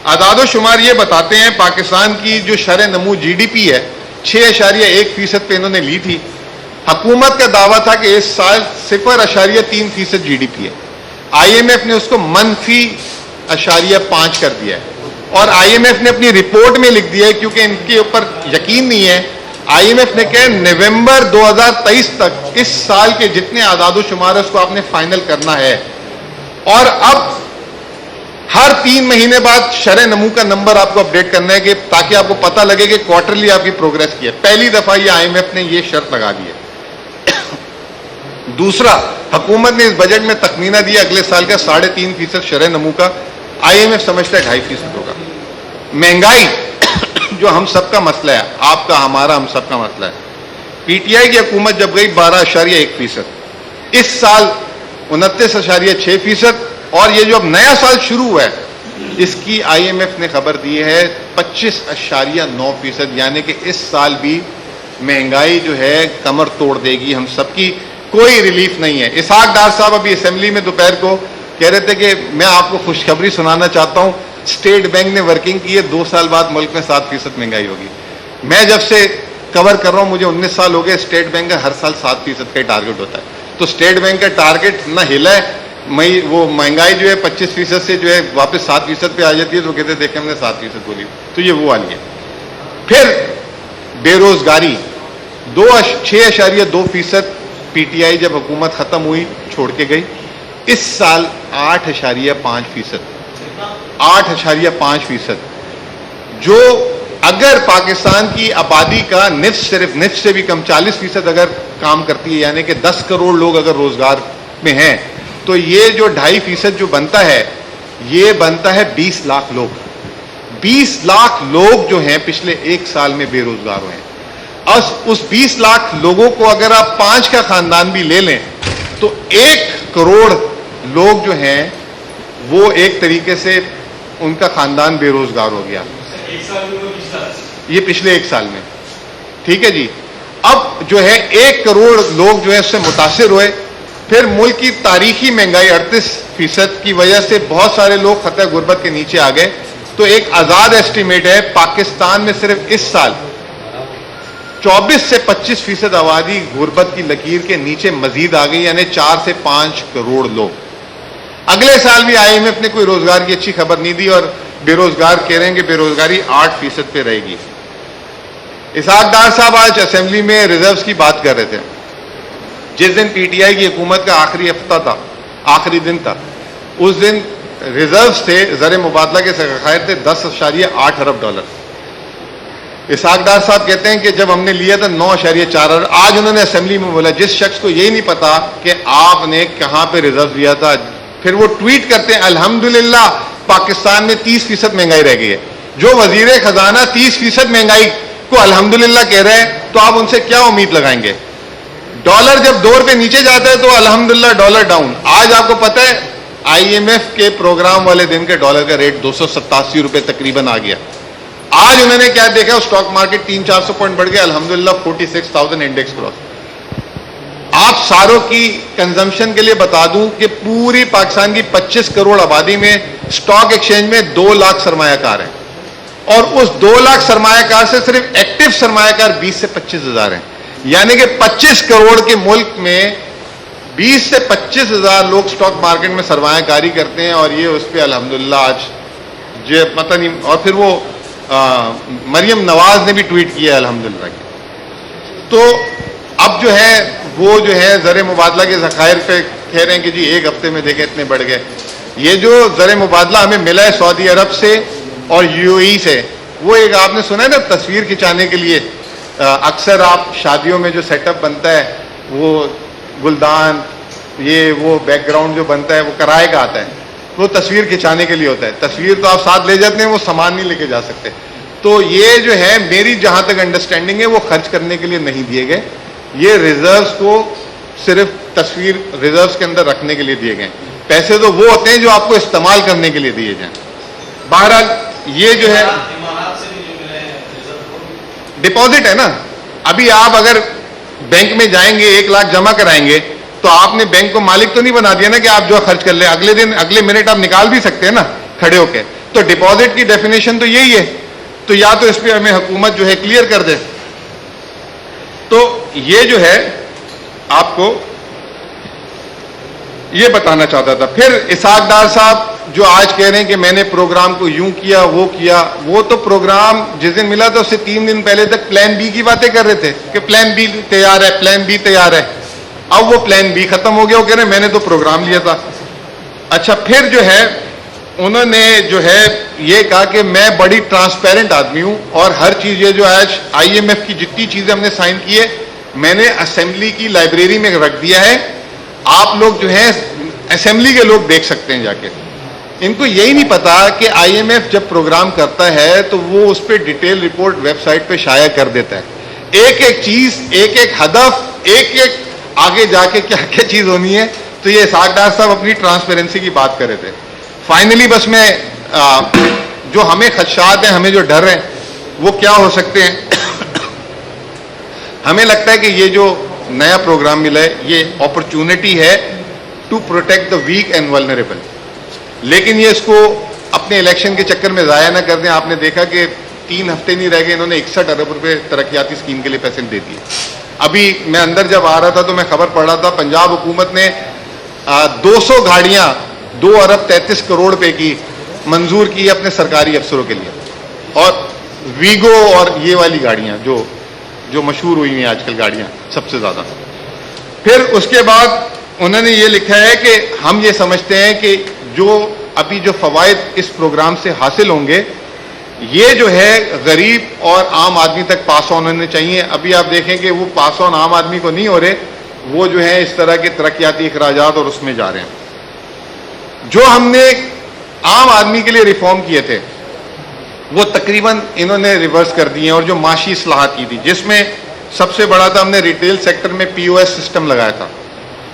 اعداد و شمار یہ بتاتے ہیں پاکستان کی جو شرح نمو جی ڈی پی ہے 6.1% پہ انہوں نے لی تھی. حکومت کا دعویٰ تھا کہ اس سال 0.3% جی ڈی پی ہے. آئی ایم ایف نے اس کو منفی 5.5 کر دیا ہے. اور آئی ایم ایف نے اپنی رپورٹ میں لکھ دیا ہے, کیونکہ ان کے اوپر یقین نہیں ہے, آئی ایم ایف نے کہا نومبر 2023 تک اس سال کے جتنے اعداد و شمار ہے اس کو آپ نے فائنل کرنا ہے. اور اب ہر 3 مہینے بعد شرح نمو کا نمبر آپ کو اپڈیٹ کرنا ہے, کہ تاکہ آپ کو پتہ لگے کہ کوارٹرلی آپ کی پروگرس کی ہے. پہلی دفعہ یہ آئی ایم ایف نے یہ شرط لگا دی ہے. دوسرا, حکومت نے اس بجٹ میں تخمینہ دیا اگلے سال کا 3.5% شرح نمو کا. آئی ایم ایف سمجھتا ہے 2.5% ہوگا. مہنگائی جو ہم سب کا مسئلہ ہے, آپ کا, ہمارا, ہم سب کا مسئلہ ہے. پی ٹی آئی کی حکومت جب گئی 12.1%, اس سال 29.6%, اور یہ جو اب نیا سال شروع ہوا ہے اس کی آئی ایم ایف نے خبر دی ہے 25.9%, یعنی کہ اس سال بھی مہنگائی جو ہے کمر توڑ دے گی ہم سب کی, کوئی ریلیف نہیں ہے. اسحاق ڈار صاحب ابھی اسمبلی میں دوپہر کو کہہ رہے تھے کہ میں آپ کو خوشخبری سنانا چاہتا ہوں, اسٹیٹ بینک نے ورکنگ کی ہے, 2 سال بعد ملک میں 7% مہنگائی ہوگی. میں جب سے کور کر رہا ہوں, مجھے 19 سال ہو گئے, اسٹیٹ بینک کا ہر سال 7% کا ٹارگٹ ہوتا ہے. تو اسٹیٹ بینک کا ٹارگٹ نہ ہلا ہے, وہ مہنگائی جو ہے 25% سے جو ہے واپس 7% پہ آ جاتی ہے, تو کہتے ہیں دیکھیں ہم نے 7% بولی, تو یہ وہ والی ہے. پھر بے روزگاری 6.2%, پی ٹی آئی جب حکومت ختم ہوئی چھوڑ کے گئی. اس سال 8.5%, 8.5%, جو اگر پاکستان کی آبادی کا صرف نصف سے بھی کم 40% اگر کام کرتی ہے, یعنی کہ 10 کروڑ لوگ اگر روزگار میں ہیں, تو یہ جو 2.5% جو بنتا ہے, یہ بنتا ہے 20 لاکھ لوگ. 20 لاکھ لوگ جو ہیں پچھلے 1 سال میں بے روزگار ہوئے ہیں. اس 20 لاکھ لوگوں کو اگر آپ 5 کا خاندان بھی لے لیں تو 1 کروڑ لوگ جو ہیں وہ ایک طریقے سے ان کا خاندان بے روزگار ہو گیا. یہ پچھلے 1 سال میں, ٹھیک ہے جی. اب جو ہے 1 کروڑ لوگ جو ہے اس سے متاثر ہوئے. پھر ملک کی تاریخی مہنگائی 38% کی وجہ سے بہت سارے لوگ خطۂ غربت کے نیچے آ گئے. تو ایک آزاد ایسٹیمیٹ ہے, پاکستان میں صرف اس سال 24 سے 25% آبادی غربت کی لکیر کے نیچے مزید آ گئی, یعنی 4 سے 5 کروڑ لوگ. اگلے سال بھی آئی ایم ایف نے کوئی روزگار کی اچھی خبر نہیں دی, اور بے روزگار کہہ رہے ہیں کہ بے روزگاری 8% پہ رہے گی. اسحاق ڈار صاحب آج اسمبلی میں ریزروز کی بات کر رہے تھے. جس دن پی ٹی آئی کی حکومت کا آخری ہفتہ تھا, آخری دن تھا, اس دن ریزروز تھے, زر مبادلہ کے ذخائر تھے $10.8 ارب. اسحاق ڈار صاحب کہتے ہیں کہ جب ہم نے لیا تھا 9.4 ارب. آج انہوں نے اسمبلی میں بولا جس شخص کو یہی نہیں پتا کہ آپ نے کہاں پہ ریزرو لیا تھا, پھر وہ ٹویٹ کرتے ہیں الحمدللہ پاکستان میں 30% مہنگائی رہ گئی ہے. جو وزیر خزانہ 30% مہنگائی کو الحمدللہ کہہ رہے ہیں, تو آپ ان سے کیا امید لگائیں گے؟ ڈالر جب 2 روپے نیچے جاتا ہے تو الحمدللہ ڈالر ڈاؤن. آج آپ کو پتہ ہے آئی ایم ایف کے پروگرام والے دن کے ڈالر کا ریٹ 287 روپے تقریباً آ گیا. آج انہوں نے کیا دیکھا, اسٹاک مارکیٹ 300-400 پوائنٹ بڑھ گیا, الحمدللہ 46,000 انڈیکس کراس. آپ ساروں کی کنزمپشن کے لیے بتا دوں کہ پوری پاکستان کی 25 کروڑ آبادی میں اسٹاک ایکسچینج میں 2 لاکھ سرمایہ کار ہیں, اور اس 2 لاکھ سرمایہ کار سے صرف ایکٹیو سرمایہ کار 20 سے 25 ہزار ہیں. یعنی کہ 25 کروڑ کے ملک میں 20 سے 25 ہزار لوگ اسٹاک مارکیٹ میں سرمایہ کاری کرتے ہیں, اور یہ اس پہ الحمدللہ آج جو پتہ نہیں. اور پھر وہ مریم نواز نے بھی ٹویٹ کیا الحمدللہ کی. تو اب جو ہے وہ جو ہے زر مبادلہ کے ذخائر پہ کہہ رہے ہیں کہ جی 1 ہفتے میں دیکھیں اتنے بڑھ گئے. یہ جو زر مبادلہ ہمیں ملا ہے سعودی عرب سے اور یو اے ای سے, وہ ایک آپ نے سنا ہے نا تصویر کھنچانے کے لیے اکثر آپ شادیوں میں جو سیٹ اپ بنتا ہے وہ گلدان یہ وہ بیک گراؤنڈ جو بنتا ہے وہ کرائے کا آتا ہے, وہ تصویر کھنچانے کے لیے ہوتا ہے. تصویر تو آپ ساتھ لے جاتے ہیں, وہ سامان نہیں لے کے جا سکتے. تو یہ جو ہے میری جہاں تک انڈرسٹینڈنگ ہے وہ خرچ کرنے کے لیے نہیں دیے گئے, یہ ریزروز کو صرف تصویر ریزروز کے اندر رکھنے کے لیے دیے گئے. پیسے تو وہ ہوتے ہیں جو آپ کو استعمال کرنے کے لیے دیے جائیں. بہرحال یہ جو ہے ڈپازٹ ہے نا. ابھی آپ اگر بینک میں جائیں گے 1 لاکھ جمع کرائیں گے تو آپ نے بینک کو مالک تو نہیں بنا دیا نا کہ آپ جو خرچ کر لیں, اگلے دن اگلے منٹ آپ نکال بھی سکتے ہیں نا کھڑے ہو کے. تو ڈپازٹ کی ڈیفینیشن تو یہی ہے. تو یا تو اس پہ ہمیں حکومت جو ہے کلیئر کر دے. تو یہ جو ہے آپ کو یہ بتانا چاہتا تھا. پھر اسحاق ڈار صاحب جو آج کہہ رہے ہیں کہ میں نے پروگرام کو یوں کیا, وہ تو پروگرام جس دن ملا تھا اس سے 3 دن پہلے تک پلان بی کی باتیں کر رہے تھے کہ پلان بی تیار ہے, پلان بی تیار ہے. اب وہ پلان بی ختم ہو گیا, وہ کہہ رہے ہیں میں نے تو پروگرام لیا تھا. اچھا, پھر جو ہے انہوں نے جو ہے یہ کہا کہ میں بڑی ٹرانسپیرنٹ آدمی ہوں اور ہر چیز یہ جو آج آئی ایم ایف کی جتنی چیزیں ہم نے سائن کی ہے میں نے اسمبلی کی لائبریری میں رکھ دیا ہے, آپ لوگ جو ہیں اسمبلی کے لوگ دیکھ سکتے ہیں جا کے. ان کو یہی نہیں پتا کہ آئی ایم ایف جب پروگرام کرتا ہے تو وہ اس پہ ڈیٹیل رپورٹ ویب سائٹ پہ شائع کر دیتا ہے, ایک ایک چیز, ایک ایک ہدف, ایک ایک آگے جا کے کیا کیا چیز ہونی ہے. تو یہ اسحاق ڈار صاحب اپنی ٹرانسپیرنسی کی بات کر رہے تھے. فائنلی بس میں جو ہمیں خدشات ہیں, ہمیں جو ڈر ہیں وہ کیا ہو سکتے ہیں. ہمیں لگتا ہے کہ یہ جو نیا پروگرام ملا ہے یہ اپرچونٹی ہے to protect the weak and vulnerable, لیکن یہ اس کو اپنے الیکشن کے چکر میں ضائع نہ کر دیں. آپ نے دیکھا کہ 3 ہفتے نہیں رہ گئے, انہوں نے 61 ارب روپے ترقیاتی اسکیم کے لیے پیسے دے دیے. ابھی میں اندر جب آ رہا تھا تو میں خبر پڑھ رہا تھا پنجاب حکومت نے 200 گاڑیاں 2 ارب 33 کروڑ روپے کی منظور کی اپنے سرکاری افسروں کے لیے, اور ویگو اور یہ والی گاڑیاں جو مشہور ہوئی ہیں آج کل گاڑیاں سب سے زیادہ. پھر اس کے بعد انہوں نے یہ لکھا ہے کہ ہم یہ سمجھتے ہیں کہ جو ابھی جو فوائد اس پروگرام سے حاصل ہوں گے یہ جو ہے غریب اور عام آدمی تک پاس آن ہونے چاہیے. ابھی آپ دیکھیں کہ وہ پاس آن عام آدمی کو نہیں ہو رہے, وہ جو ہے اس طرح کے ترقیاتی اخراجات اور اس میں جا رہے ہیں. جو ہم نے عام آدمی کے لیے ریفارم کیے تھے وہ تقریباً انہوں نے ریورس کر دیے, اور جو معاشی اصلاحات کی تھی جس میں سب سے بڑا تھا ہم نے ریٹیل سیکٹر میں پی او ایس سسٹم لگایا تھا,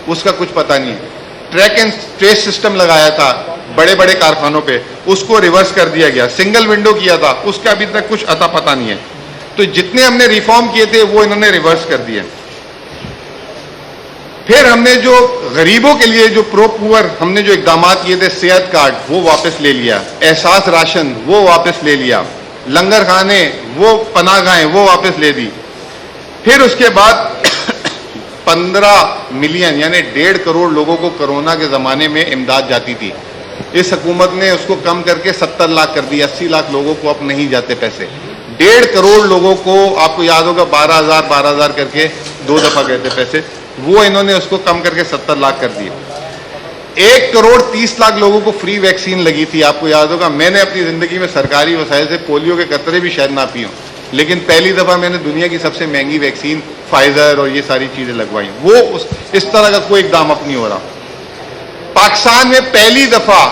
اس کا کچھ پتہ نہیں ہے. ٹریک اینڈ ٹریس سسٹم لگایا تھا بڑے بڑے کارخانوں پہ, اس کو ریورس کر دیا گیا. سنگل ونڈو کیا تھا, اس کا ابھی تک کچھ اتا پتہ نہیں ہے. تو جتنے ہم نے ریفارم کیے تھے وہ انہوں نے ریورس کر دیے. پھر ہم نے جو غریبوں کے لیے جو پرو پور ہم نے جو اقدامات کیے تھے, صحت کارڈ وہ واپس لے لیا, احساس راشن وہ واپس لے لیا, لنگر خانے وہ پناہ گاہیں وہ واپس لے دی. پھر اس کے بعد 15 ملین یعنی 1.5 کروڑ لوگوں کو کرونا کے زمانے میں امداد جاتی تھی, اس حکومت نے اس کو کم کر کے 70 لاکھ کر دی. 80 لاکھ لوگوں کو اب نہیں جاتے پیسے. 1.5 کروڑ لوگوں کو, آپ کو یاد ہوگا 12,000 کر کے 2 دفعہ گئے تھے پیسے, وہ انہوں نے اس کو کم کر کے 70 لاکھ کر دیے. 1 کروڑ 30 لاکھ لوگوں کو فری ویکسین لگی تھی, آپ کو یاد ہوگا. میں نے اپنی زندگی میں سرکاری وسائل سے پولیو کے قطرے بھی شاید نہ پی ہوں, لیکن پہلی دفعہ میں نے دنیا کی سب سے مہنگی ویکسین فائزر اور یہ ساری چیزیں لگوائی. وہ اس طرح کا کوئی اقدام اب نہیں ہو رہا. پاکستان میں پہلی دفعہ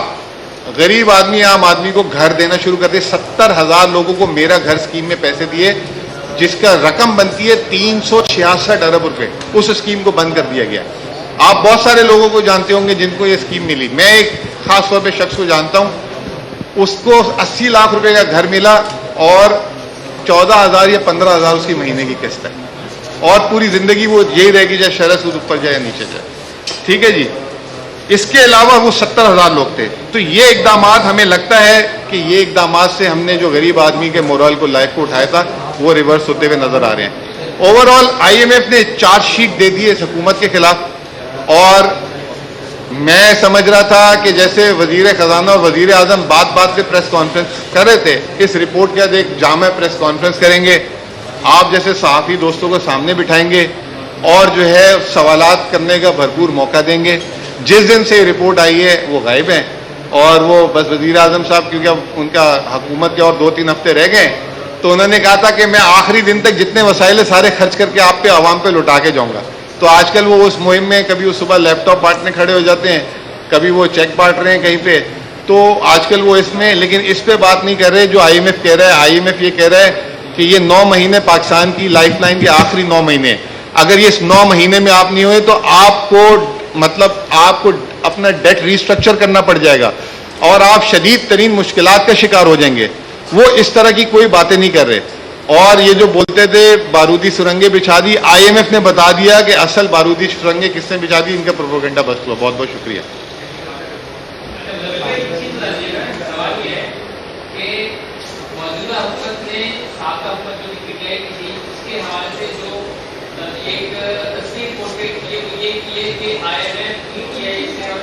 غریب آدمی عام آدمی کو گھر دینا شروع کر دے. 70,000 لوگوں کو میرا گھر اسکیم میں پیسے دیے, جس کا رقم بنتی ہے 366 ارب روپے. اس اسکیم کو بند کر دیا گیا. آپ بہت سارے لوگوں کو جانتے ہوں گے جن کو یہ اسکیم ملی. میں ایک خاص طور پہ شخص کو جانتا ہوں, اس کو 80 لاکھ روپے کا گھر ملا اور 14,000 یا 15,000 اس کی مہینے کی قسط ہے, اور پوری زندگی وہ یہی رہے گی, چاہے شرح سود اوپر جائے یا نیچے جائے. ٹھیک ہے جی. اس کے علاوہ وہ 70,000 لوگ تھے. تو یہ اقدامات ہمیں لگتا ہے کہ یہ اقدامات سے ہم نے جو غریب آدمی کے مورال کو لائف کو اٹھایا تھا وہ ریورس ہوتے ہوئے نظر آ رہے ہیں. Overall I M F نے چارج شیٹ دے دی ہے اس حکومت کے خلاف, اور میں سمجھ رہا تھا کہ جیسے وزیر خزانہ اور وزیر اعظم بات پہ پریس کانفرنس کر رہے تھے, اس رپورٹ کے بعد ایک جامع پریس کانفرنس کریں گے, آپ جیسے صحافی دوستوں کو سامنے بٹھائیں گے اور جو ہے سوالات کرنے کا بھرپور موقع دیں گے. جس دن سے رپورٹ آئی ہے وہ غائب ہیں, اور وہ بس وزیر اعظم صاحب کیونکہ اب ان کا حکومت کے اور 2-3 ہفتے رہ گئے, تو انہوں نے کہا تھا کہ میں آخری دن تک جتنے وسائل ہے سارے خرچ کر کے آپ پہ عوام پہ لوٹا کے جاؤں گا. تو آج کل وہ اس مہم میں کبھی وہ صبح لیپ ٹاپ بانٹنے کھڑے ہو جاتے ہیں, کبھی وہ چیک بانٹ رہے ہیں کہیں پہ, تو آج کل وہ اس میں, لیکن اس پہ بات نہیں کر رہے جو آئی ایم ایف کہہ رہا ہے. آئی ایم ایف یہ کہہ رہا ہے کہ یہ 9 مہینے پاکستان کی لائف لائن کے آخری 9 مہینے, اگر یہ اس 9 مہینے میں آپ نہیں ہوئے تو آپ کو اپنا ڈیٹ ریسٹرکچر کرنا پڑ جائے گا, اور آپ شدید ترین مشکلات کا شکار ہو جائیں گے. وہ اس طرح کی کوئی باتیں نہیں کر رہے. اور یہ جو بولتے تھے بارودی سرنگیں بچھا دی, آئی ایم ایف نے بتا دیا کہ اصل بارودی سرنگیں کس نے بچھا دی, ان کا پروپیگنڈا بس ہوا. بہت بہت شکریہ. ایک تصویر پورٹریٹ کی یہ کہ آئی ایم ایف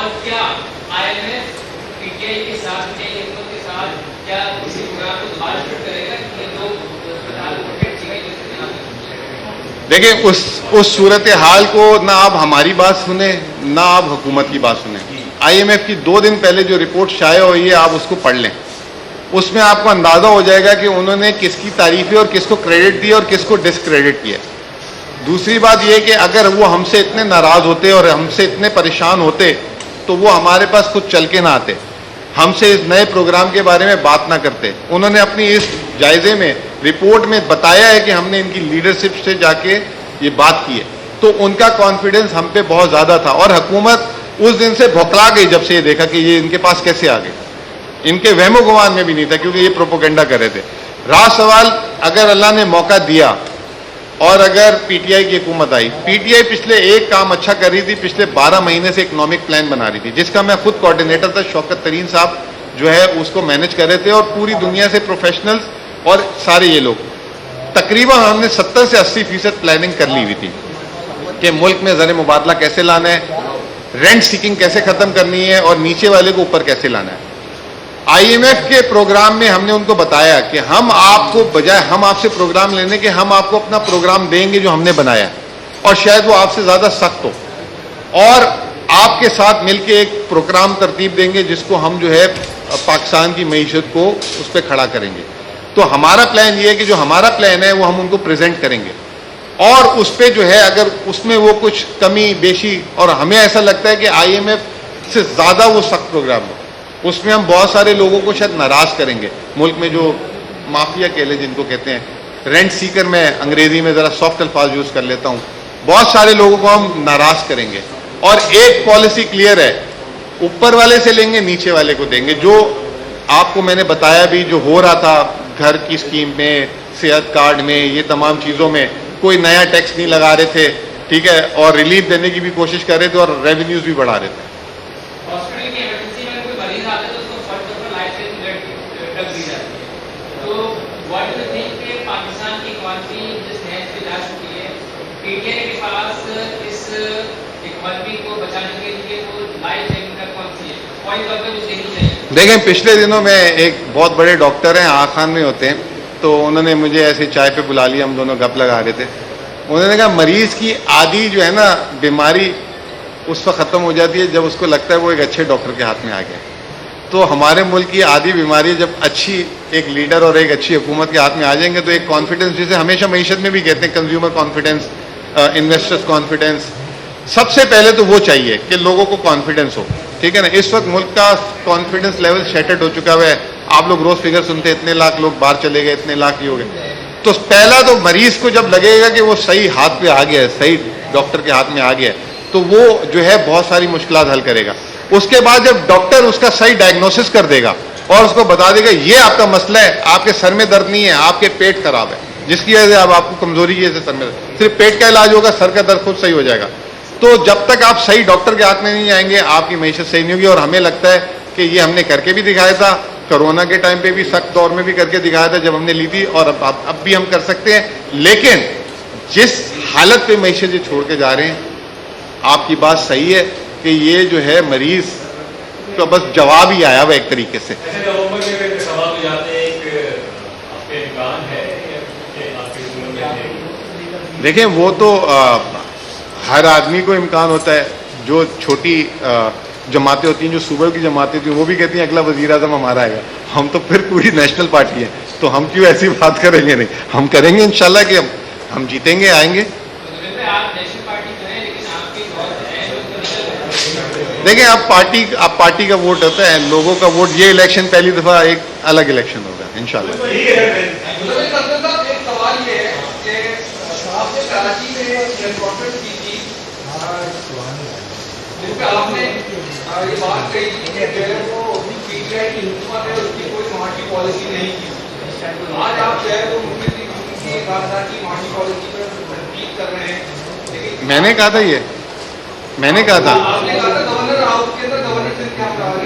اور کیا IMF PTI کے ساتھ حکومت کے ساتھ کیا کسی پروگرام کو دوبارہ شروع کرے گا کہ یہ دو اسپتال پروٹیکٹ کی گئی جیسے جناب دیکھیں اس صورتحال کو نہ آپ ہماری بات سنیں نہ آپ حکومت کی بات سنیں. IMF کی 2 دن پہلے جو رپورٹ شائع ہوئی ہے آپ اس کو پڑھ لیں. اس میں آپ کو اندازہ ہو جائے گا کہ انہوں نے کس کی تعریفیں اور کس کو کریڈٹ دیا اور کس کو ڈسکریڈٹ کیا. دوسری بات یہ کہ اگر وہ ہم سے اتنے ناراض ہوتے اور ہم سے اتنے پریشان ہوتے تو وہ ہمارے پاس خود چل کے نہ آتے, ہم سے اس نئے پروگرام کے بارے میں بات نہ کرتے. انہوں نے اپنی اس جائزے میں رپورٹ میں بتایا ہے کہ ہم نے ان کی لیڈرشپ سے جا کے یہ بات کی ہے, تو ان کا کانفیڈنس ہم پہ بہت زیادہ تھا. اور حکومت اس دن سے بھوکلا گئی جب سے یہ دیکھا کہ یہ ان کے پاس کیسے آ گئے. ان کے وہم و گمان میں بھی نہیں تھا کیونکہ یہ پروپوگنڈا کر رہے تھے. رہا سوال اگر اللہ نے موقع دیا اور اگر PTI کی حکومت آئی, PTI پچھلے ایک کام اچھا کر رہی تھی, پچھلے 12 مہینے سے اکنامک پلان بنا رہی تھی جس کا میں خود کوآرڈینیٹر تھا. شوکت ترین صاحب جو ہے اس کو مینج کر رہے تھے اور پوری دنیا سے پروفیشنلز اور سارے یہ لوگ تقریباً ہم نے 70 سے 80% پلاننگ کر لی ہوئی تھی کہ ملک میں زر مبادلہ کیسے لانا ہے, رینٹ سیکنگ کیسے ختم کرنی ہے اور نیچے والے کو اوپر کیسے لانا ہے. IMF کے پروگرام میں ہم نے ان کو بتایا کہ ہم آپ کو بجائے ہم آپ سے پروگرام لینے کے ہم آپ کو اپنا پروگرام دیں گے جو ہم نے بنایا اور شاید وہ آپ سے زیادہ سخت ہو, اور آپ کے ساتھ مل کے ایک پروگرام ترتیب دیں گے جس کو ہم جو ہے پاکستان کی معیشت کو اس پہ کھڑا کریں گے. تو ہمارا پلان یہ ہے کہ جو ہمارا پلان ہے وہ ہم ان کو پریزنٹ کریں گے اور اس پہ جو ہے اگر اس میں وہ کچھ کمی بیشی, اور ہمیں ایسا لگتا ہے کہ IMF سے زیادہ وہ سخت پروگرام ہو, اس میں ہم بہت سارے لوگوں کو شاید ناراض کریں گے. ملک میں جو مافیا کہلے جن کو کہتے ہیں, رینٹ سیکر, میں انگریزی میں ذرا سافٹ الفاظ یوز کر لیتا ہوں, بہت سارے لوگوں کو ہم ناراض کریں گے. اور ایک پالیسی کلیئر ہے, اوپر والے سے لیں گے نیچے والے کو دیں گے. جو آپ کو میں نے بتایا بھی جو ہو رہا تھا گھر کی اسکیم میں, صحت کارڈ میں, یہ تمام چیزوں میں کوئی نیا ٹیکس نہیں لگا رہے تھے, ٹھیک ہے, اور ریلیف دینے کی بھی کوشش کر رہے تھے اور ریونیوز بھی بڑھا رہے تھے. ہاسپٹل کی ایمرجنسی میں کوئی مریض آتا ہے تو اس کو first of all life saving drug دی جاتی ہے. تو واٹ ڈو یو تھنک کہ پاکستان کی اکانومی جس نہج پہ جا چکی ہے, PTI کے پاس اس اکانومی کو بچانے کے لیے وہ لائف سیونگ ڈرگ کون سی ہے, پوائنٹ طور پہ مجھے نہیں چاہیے. دیکھیں پچھلے دنوں میں ایک بہت بڑے ڈاکٹر ہیں, آغا خان میں ہوتے ہیں, تو انہوں نے مجھے ایسے چائے پہ بلا لیا, ہم دونوں گپ لگا رہے تھے. انہوں نے کہا مریض کی آدھی جو ہے نا بیماری اس وقت ختم ہو جاتی ہے جب اس کو لگتا ہے وہ ایک اچھے ڈاکٹر کے ہاتھ میں آ گیا. تو ہمارے ملک کی آدھی بیماری جب اچھی ایک لیڈر اور ایک اچھی حکومت کے ہاتھ میں آ جائیں گے تو ایک کانفیڈنس, جسے ہمیشہ معیشت میں بھی کہتے ہیں کنزیومر کانفیڈنس, انویسٹرز کانفیڈنس, سب سے پہلے تو وہ چاہیے کہ لوگوں کو کانفیڈنس ہو, ٹھیک ہے نا. اس وقت ملک کا کانفیڈنس لیول شیٹرڈ ہو چکا ہوا ہے. آپ لوگ روز فگر سنتے ہیں اتنے لاکھ لوگ باہر چلے گئے, اتنے لاکھ ہی ہو گئے. تو پہلا تو مریض کو جب لگے گا کہ وہ صحیح ہاتھ پہ آ گیا ہے, صحیح ڈاکٹر کے ہاتھ میں آ گیا ہے, تو وہ جو ہے بہت ساری مشکلات حل کرے گا. اس کے بعد جب ڈاکٹر اس کا صحیح ڈائگنوسس کر دے گا اور اس کو بتا دے گا یہ آپ کا مسئلہ ہے, آپ کے سر میں درد نہیں ہے, آپ کے پیٹ خراب ہے جس کی وجہ سے اب آپ کو کمزوری کی وجہ سے سر میں درد, صرف پیٹ کا علاج ہوگا, سر کا درد خود صحیح ہو جائے گا. تو جب تک آپ صحیح ڈاکٹر کے ہاتھ میں نہیں آئیں گے آپ کی معیشت صحیح نہیں ہوگی. اور ہمیں لگتا ہے کہ یہ ہم نے کر کے بھی دکھایا تھا, کرونا کے ٹائم پہ بھی سخت دور میں بھی کر کے دکھایا تھا جب ہم نے لی تھی, اور اب بھی ہم کر سکتے ہیں. لیکن جس حالت پہ معیشت یہ چھوڑ کے جا رہے ہیں, آپ کی بات صحیح ہے کہ یہ جو ہے مریض کا بس جواب ہی آیا ہوا ایک طریقے سے. دیکھیں وہ تو ہر آدمی کو امکان ہوتا ہے. جو چھوٹی جماعتیں ہوتی ہیں, جو صوبے کی جماعتیں ہوتی ہیں, وہ بھی کہتی ہیں اگلا وزیر اعظم ہمارا آئے گا. ہم تو پھر پوری نیشنل پارٹی ہے, تو ہم کیوں ایسی بات کریں گے؟ نہیں, ہم کریں گے انشاءاللہ کہ ہم جیتیں گے, آئیں گے. دیکھیں آپ پارٹی کا ووٹ ہوتا ہے, لوگوں کا ووٹ. یہ الیکشن پہلی دفعہ ایک الگ الیکشن ہوگا انشاءاللہ. ایک سوال یہ ہے کہ آپ نے کراچی میں کانفرنس کی تھی جس پہ آپ نے یہ بات کہی تھی کہ جو PTI کی حکومت ہے اس کی کوئی معاشی پالیسی نہیں کی. آج آپ جو ہے وہ کی معاشی پالیسی پر تنقید کر رہے ہیں. میں نے کہا تھا یہ, میں نے کہا تھا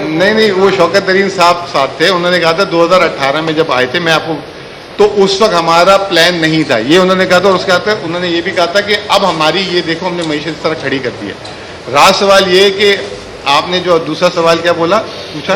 نہیں, وہ شوکت ترین صاحب ساتھ تھے. انہوں نے کہا تھا 2018 میں جب آئے تھے, میں آپ کو, تو اس وقت ہمارا پلان نہیں تھا یہ انہوں نے کہا تھا. اور اس کے بعد انہوں نے یہ بھی کہا تھا کہ اب ہماری یہ دیکھو ہم نے معیشت اس طرح کھڑی کر دی ہے. رہا سوال یہ کہ آپ نے جو دوسرا سوال کیا بولا پوچھا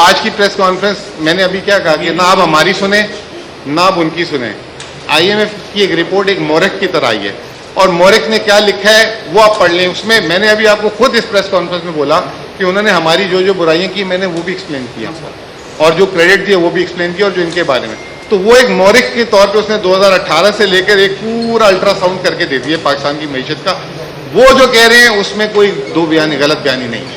آج کی پریس کانفرنس میں نے ابھی کیا کہا کہ نہ آپ ہماری سنیں نہ آپ ان کی سنیں. آئی ایم ایف کی ایک رپورٹ ایک مورخ کی طرح آئی ہے اور مورخ نے کیا لکھا ہے وہ آپ پڑھ لیں. اس میں نے ابھی آپ کو خود اس پریس کانفرنس میں بولا کہ انہوں نے ہماری جو برائیاں کی میں نے وہ بھی ایکسپلین کیا اور جو کریڈٹ دیا وہ بھی ایکسپلین کیا اور جو ان کے بارے میں تو وہ ایک مورخ کے طور پہ اس نے 2018 سے لے کر ایک پورا الٹرا ساؤنڈ کر کے دے دیا پاکستان کی معیشت کا. وہ جو کہہ رہے ہیں اس میں کوئی دو بیانی غلط بیانی نہیں ہے.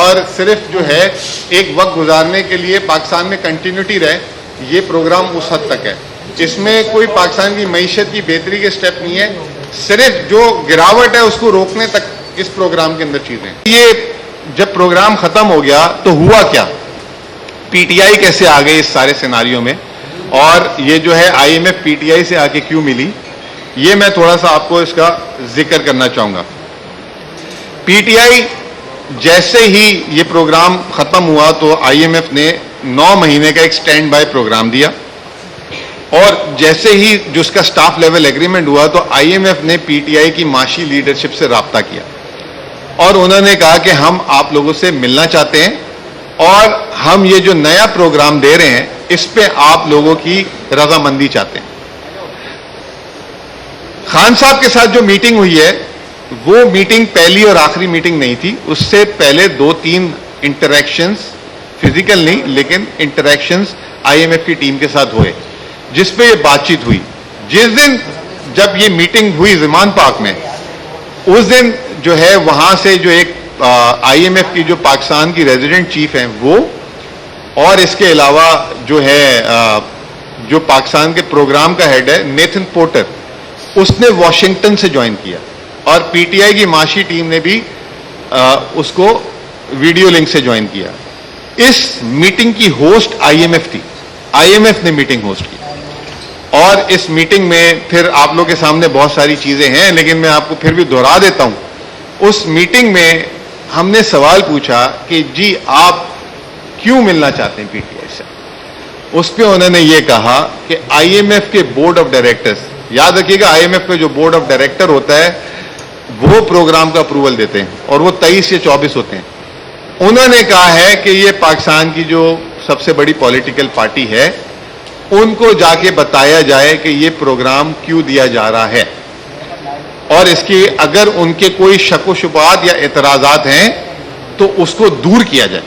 اور صرف جو ہے ایک وقت گزارنے کے لیے پاکستان میں کنٹینیوٹی رہے یہ پروگرام اس حد تک ہے. اس میں کوئی پاکستان کی معیشت کی بہتری کے سٹیپ نہیں ہے. صرف جو گراوٹ ہے اس کو روکنے تک اس پروگرام کے اندر چیزیں. یہ جب پروگرام ختم ہو گیا تو ہوا کیا, پی ٹی آئی کیسے آ گئی اس سارے سیناریوں میں اور یہ جو ہے I M F P T I سے آ کے کیوں ملی, یہ میں تھوڑا سا آپ کو اس کا ذکر کرنا چاہوں گا. پی ٹی آئی جیسے ہی یہ پروگرام ختم ہوا تو آئی ایم ایف نے 9 مہینے کا ایک سٹینڈ بائی پروگرام دیا اور جیسے ہی جو اس کا سٹاف لیول ایگریمنٹ ہوا تو آئی ایم ایف نے پی ٹی آئی کی معاشی لیڈرشپ سے رابطہ کیا اور انہوں نے کہا کہ ہم آپ لوگوں سے ملنا چاہتے ہیں اور ہم یہ جو نیا پروگرام دے رہے ہیں اس پہ آپ لوگوں کی رضامندی چاہتے ہیں. خان صاحب کے ساتھ جو میٹنگ ہوئی ہے وہ میٹنگ پہلی اور آخری میٹنگ نہیں تھی. اس سے پہلے 2-3 انٹریکشنز فزیکل نہیں لیکن انٹریکشنز آئی ایم ایف کی ٹیم کے ساتھ ہوئے جس پہ یہ بات چیت ہوئی. جس دن جب یہ میٹنگ ہوئی زمان پاک میں اس دن جو ہے وہاں سے جو ایک آئی ایم ایف کی جو پاکستان کی ریزیڈنٹ چیف ہیں وہ اور اس کے علاوہ جو ہے جو پاکستان کے پروگرام کا ہیڈ ہے نیتھن پورٹر اس نے واشنگٹن سے جوائن کیا اور پی ٹی آئی کی معاشی ٹیم نے بھی اس کو ویڈیو لنک سے جوائن کیا. اس میٹنگ کی ہوسٹ آئی ایم ایف تھی. آئی ایم ایف نے میٹنگ ہوسٹ کی اور اس میٹنگ میں پھر آپ لوگ کے سامنے بہت ساری چیزیں ہیں لیکن میں آپ کو پھر بھی دہرا دیتا ہوں. اس میٹنگ میں ہم نے سوال پوچھا کہ جی آپ کیوں ملنا چاہتے ہیں پی ٹی آئی سے. اس پہ انہوں نے یہ کہا کہ آئی ایم ایف کے بورڈ آف ڈائریکٹرز, یاد رکھیے گا آئی ایم ایف کا جو بورڈ آف ڈائریکٹر ہوتا ہے وہ پروگرام کا اپروول دیتے ہیں اور وہ 23 یا 24 ہوتے ہیں. انہوں نے کہا ہے کہ یہ پاکستان کی جو سب سے بڑی پولیٹیکل پارٹی ہے ان کو جا کے بتایا جائے کہ یہ پروگرام کیوں دیا جا رہا ہے اور اس کی اگر ان کے کوئی شک و شبہات یا اعتراضات ہیں تو اس کو دور کیا جائے.